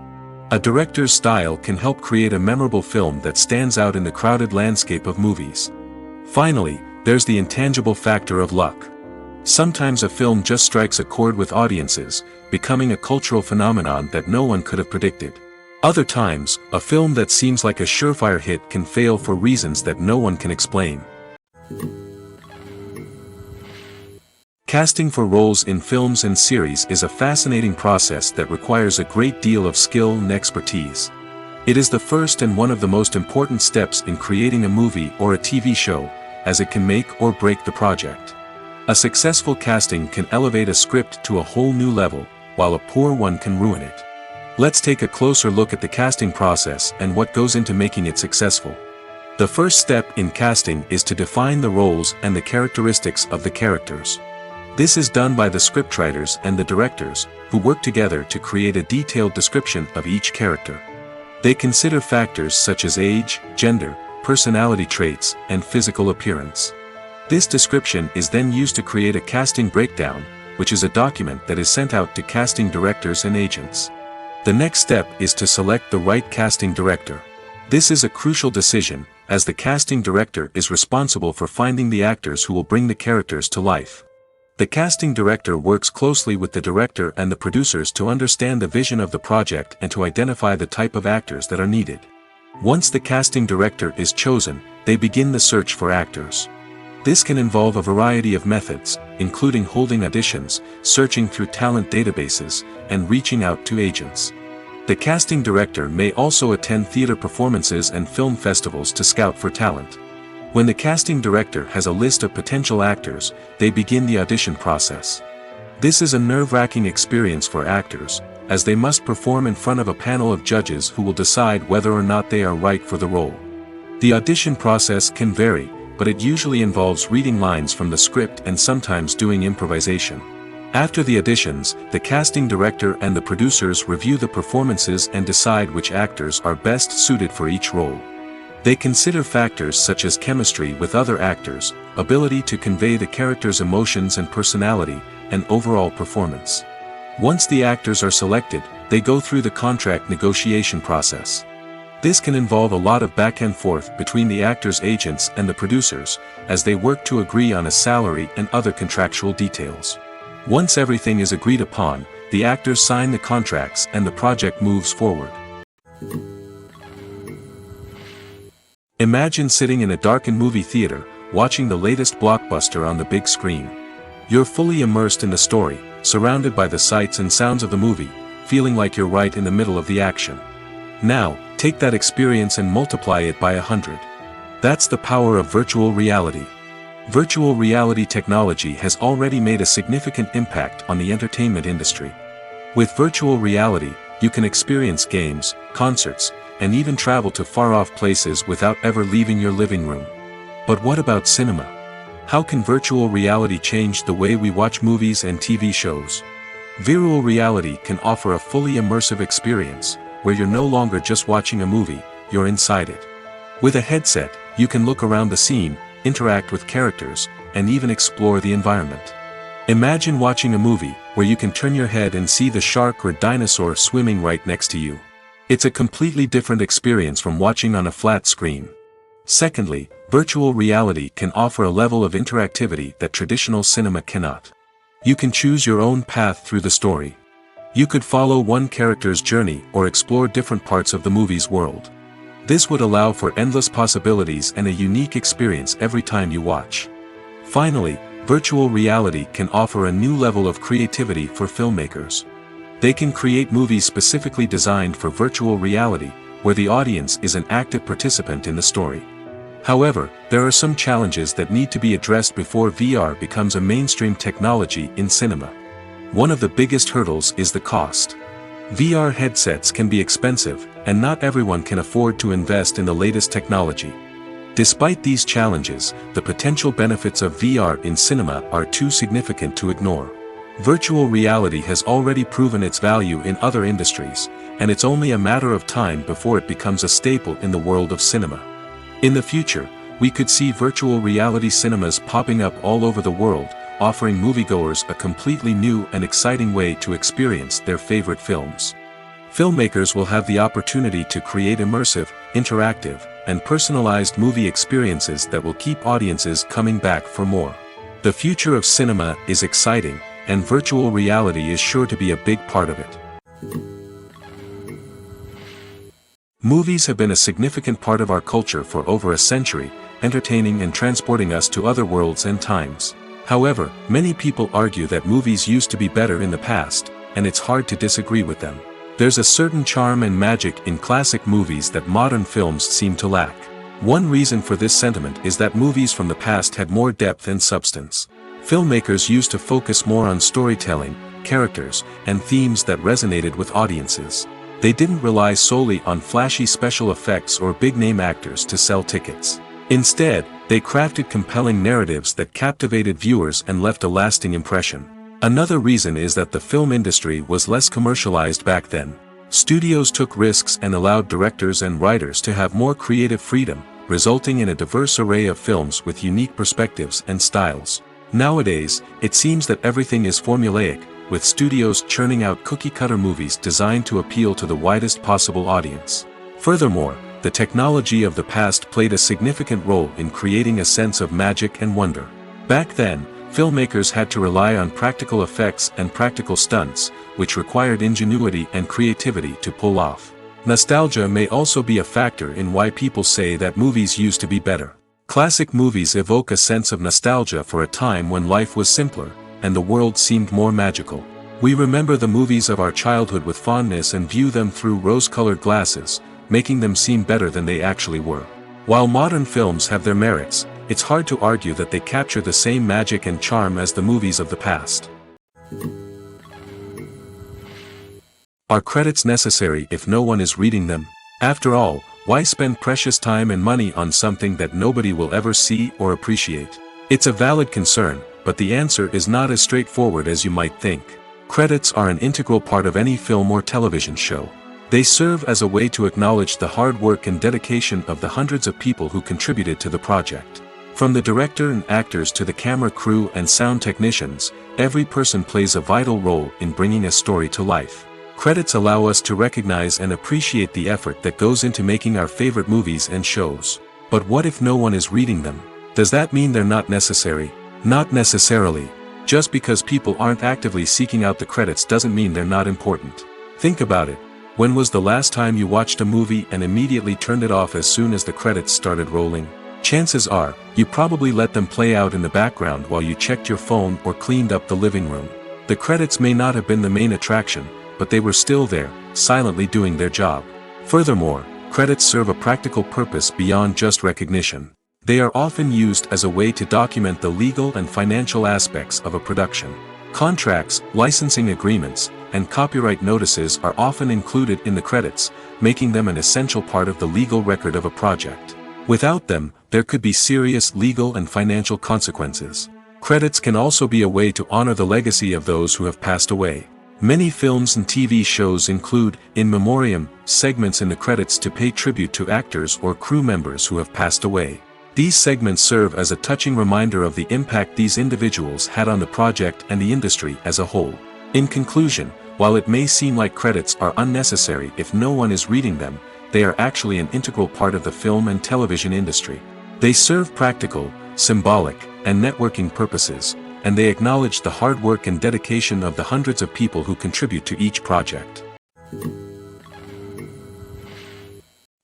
A director's style can help create a memorable film that stands out in the crowded landscape of movies. Finally, there's the intangible factor of luck. Sometimes a film just strikes a chord with audiences, becoming a cultural phenomenon that no one could have predicted. Other times, a film that seems like a surefire hit can fail for reasons that no one can explain. Casting for roles in films and series is a fascinating process that requires a great deal of skill and expertise. It is the first and one of the most important steps in creating a movie or a TV show, as it can make or break the project. A successful casting can elevate a script to a whole new level, while a poor one can ruin it. Let's take a closer look at the casting process and what goes into making it successful. The first step in casting is to define the roles and the characteristics of the characters. This is done by the scriptwriters and the directors, who work together to create a detailed description of each character. They consider factors such as age, gender, personality traits, and physical appearance. This description is then used to create a casting breakdown, which is a document that is sent out to casting directors and agents. The next step is to select the right casting director. This is a crucial decision, as the casting director is responsible for finding the actors who will bring the characters to life. The casting director works closely with the director and the producers to understand the vision of the project and to identify the type of actors that are needed. Once the casting director is chosen, they begin the search for actors. This can involve a variety of methods, including holding auditions, searching through talent databases, and reaching out to agents. The casting director may also attend theater performances and film festivals to scout for talent. When the casting director has a list of potential actors, they begin the audition process. This is a nerve-wracking experience for actors, as they must perform in front of a panel of judges who will decide whether or not they are right for the role. The audition process can vary, but it usually involves reading lines from the script and sometimes doing improvisation. After the auditions, the casting director and the producers review the performances and decide which actors are best suited for each role. They consider factors such as chemistry with other actors, ability to convey the character's emotions and personality, and overall performance. Once the actors are selected, they go through the contract negotiation process. This can involve a lot of back and forth between the actors' agents and the producers, as they work to agree on a salary and other contractual details. Once everything is agreed upon, the actors sign the contracts and the project moves forward. Imagine sitting in a darkened movie theater, watching the latest blockbuster on the big screen. You're fully immersed in the story, surrounded by the sights and sounds of the movie, feeling like you're right in the middle of the action. Now, take that experience and multiply it by 100. That's the power of virtual reality. Virtual reality technology has already made a significant impact on the entertainment industry. With virtual reality, you can experience games, concerts, and even travel to far-off places without ever leaving your living room. But what about cinema? How can virtual reality change the way we watch movies and TV shows? Virtual reality can offer a fully immersive experience, where you're no longer just watching a movie, you're inside it. With a headset, you can look around the scene, interact with characters, and even explore the environment. Imagine watching a movie where you can turn your head and see the shark or dinosaur swimming right next to you. It's a completely different experience from watching on a flat screen. Secondly, virtual reality can offer a level of interactivity that traditional cinema cannot. You can choose your own path through the story. You could follow one character's journey or explore different parts of the movie's world. This would allow for endless possibilities and a unique experience every time you watch. Finally, virtual reality can offer a new level of creativity for filmmakers. They can create movies specifically designed for virtual reality, where the audience is an active participant in the story. However, there are some challenges that need to be addressed before VR becomes a mainstream technology in cinema. One of the biggest hurdles is the cost. VR headsets can be expensive, and not everyone can afford to invest in the latest technology. Despite these challenges, the potential benefits of VR in cinema are too significant to ignore. Virtual reality has already proven its value in other industries, and it's only a matter of time before it becomes a staple in the world of cinema. In the future, we could see virtual reality cinemas popping up all over the world, offering moviegoers a completely new and exciting way to experience their favorite films. Filmmakers will have the opportunity to create immersive, interactive, and personalized movie experiences that will keep audiences coming back for more. The future of cinema is exciting, and virtual reality is sure to be a big part of it. Movies have been a significant part of our culture for over a century, entertaining and transporting us to other worlds and times. However, many people argue that movies used to be better in the past, and it's hard to disagree with them. There's a certain charm and magic in classic movies that modern films seem to lack. One reason for this sentiment is that movies from the past had more depth and substance. Filmmakers used to focus more on storytelling, characters, and themes that resonated with audiences. They didn't rely solely on flashy special effects or big-name actors to sell tickets. Instead, they crafted compelling narratives that captivated viewers and left a lasting impression. Another reason is that the film industry was less commercialized back then. Studios took risks and allowed directors and writers to have more creative freedom, resulting in a diverse array of films with unique perspectives and styles. Nowadays, it seems that everything is formulaic, with studios churning out cookie-cutter movies designed to appeal to the widest possible audience. Furthermore, the technology of the past played a significant role in creating a sense of magic and wonder. Back then, filmmakers had to rely on practical effects and practical stunts, which required ingenuity and creativity to pull off. Nostalgia may also be a factor in why people say that movies used to be better. Classic movies evoke a sense of nostalgia for a time when life was simpler, and the world seemed more magical. We remember the movies of our childhood with fondness and view them through rose-colored glasses, making them seem better than they actually were. While modern films have their merits, it's hard to argue that they capture the same magic and charm as the movies of the past. Are credits necessary if no one is reading them? After all, why spend precious time and money on something that nobody will ever see or appreciate? It's a valid concern, but the answer is not as straightforward as you might think. Credits are an integral part of any film or television show. They serve as a way to acknowledge the hard work and dedication of the hundreds of people who contributed to the project. From the director and actors to the camera crew and sound technicians, every person plays a vital role in bringing a story to life. Credits allow us to recognize and appreciate the effort that goes into making our favorite movies and shows. But what if no one is reading them? Does that mean they're not necessary? Not necessarily. Just because people aren't actively seeking out the credits doesn't mean they're not important. Think about it. When was the last time you watched a movie and immediately turned it off as soon as the credits started rolling? Chances are, you probably let them play out in the background while you checked your phone or cleaned up the living room. The credits may not have been the main attraction, but they were still there, silently doing their job. Furthermore, credits serve a practical purpose beyond just recognition. They are often used as a way to document the legal and financial aspects of a production. Contracts, licensing agreements, and copyright notices are often included in the credits, making them an essential part of the legal record of a project. Without them, there could be serious legal and financial consequences. Credits can also be a way to honor the legacy of those who have passed away. Many films and TV shows include, in memoriam, segments in the credits to pay tribute to actors or crew members who have passed away. These segments serve as a touching reminder of the impact these individuals had on the project and the industry as a whole. In conclusion, while it may seem like credits are unnecessary if no one is reading them, they are actually an integral part of the film and television industry. They serve practical, symbolic, and networking purposes, and they acknowledge the hard work and dedication of the hundreds of people who contribute to each project.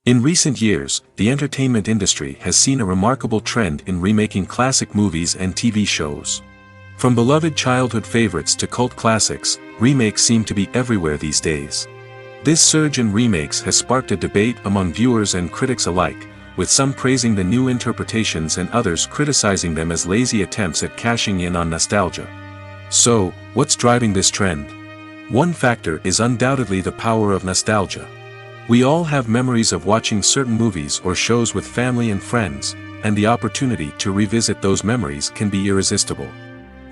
In recent years, the entertainment industry has seen a remarkable trend in remaking classic movies and TV shows. From beloved childhood favorites to cult classics, remakes seem to be everywhere these days. This surge in remakes has sparked a debate among viewers and critics alike, with some praising the new interpretations and others criticizing them as lazy attempts at cashing in on nostalgia. So, what's driving this trend? One factor is undoubtedly the power of nostalgia. We all have memories of watching certain movies or shows with family and friends, and the opportunity to revisit those memories can be irresistible.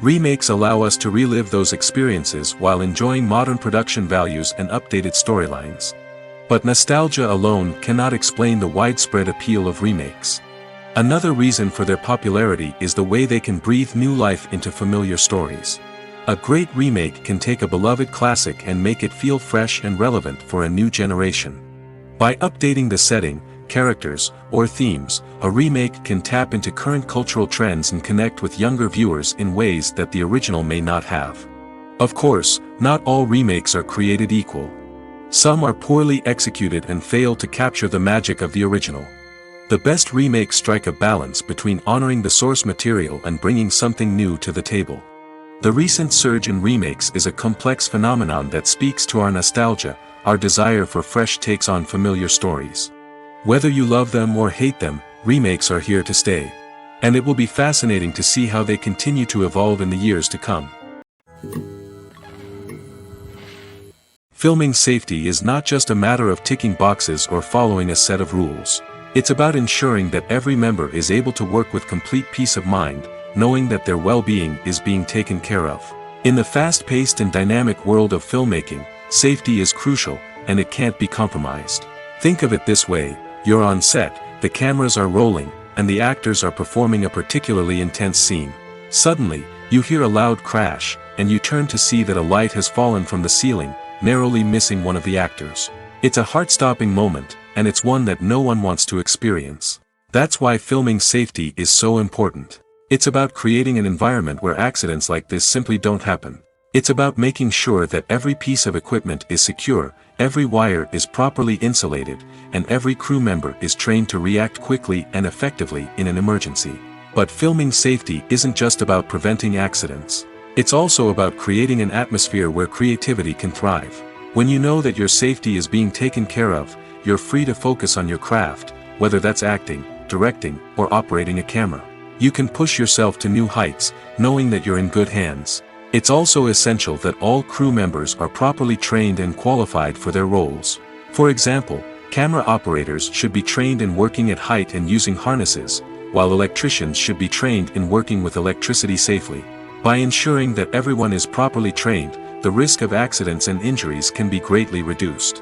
Remakes allow us to relive those experiences while enjoying modern production values and updated storylines. But nostalgia alone cannot explain the widespread appeal of remakes. Another reason for their popularity is the way they can breathe new life into familiar stories. A great remake can take a beloved classic and make it feel fresh and relevant for a new generation. By updating the setting, characters, or themes, a remake can tap into current cultural trends and connect with younger viewers in ways that the original may not have. Of course, not all remakes are created equal. Some are poorly executed and fail to capture the magic of the original. The best remakes strike a balance between honoring the source material and bringing something new to the table. The recent surge in remakes is a complex phenomenon that speaks to our nostalgia, our desire for fresh takes on familiar stories. Whether you love them or hate them, remakes are here to stay. And it will be fascinating to see how they continue to evolve in the years to come. Filming safety is not just a matter of ticking boxes or following a set of rules. It's about ensuring that every member is able to work with complete peace of mind, knowing that their well-being is being taken care of. In the fast-paced and dynamic world of filmmaking, safety is crucial, and it can't be compromised. Think of it this way: you're on set, the cameras are rolling, and the actors are performing a particularly intense scene. Suddenly, you hear a loud crash, and you turn to see that a light has fallen from the ceiling, narrowly missing one of the actors. It's a heart-stopping moment, and it's one that no one wants to experience. That's why filming safety is so important. It's about creating an environment where accidents like this simply don't happen. It's about making sure that every piece of equipment is secure, every wire is properly insulated, and every crew member is trained to react quickly and effectively in an emergency. But filming safety isn't just about preventing accidents. It's also about creating an atmosphere where creativity can thrive. When you know that your safety is being taken care of, you're free to focus on your craft, whether that's acting, directing, or operating a camera. You can push yourself to new heights, knowing that you're in good hands. It's also essential that all crew members are properly trained and qualified for their roles. For example, camera operators should be trained in working at height and using harnesses, while electricians should be trained in working with electricity safely. By ensuring that everyone is properly trained, the risk of accidents and injuries can be greatly reduced.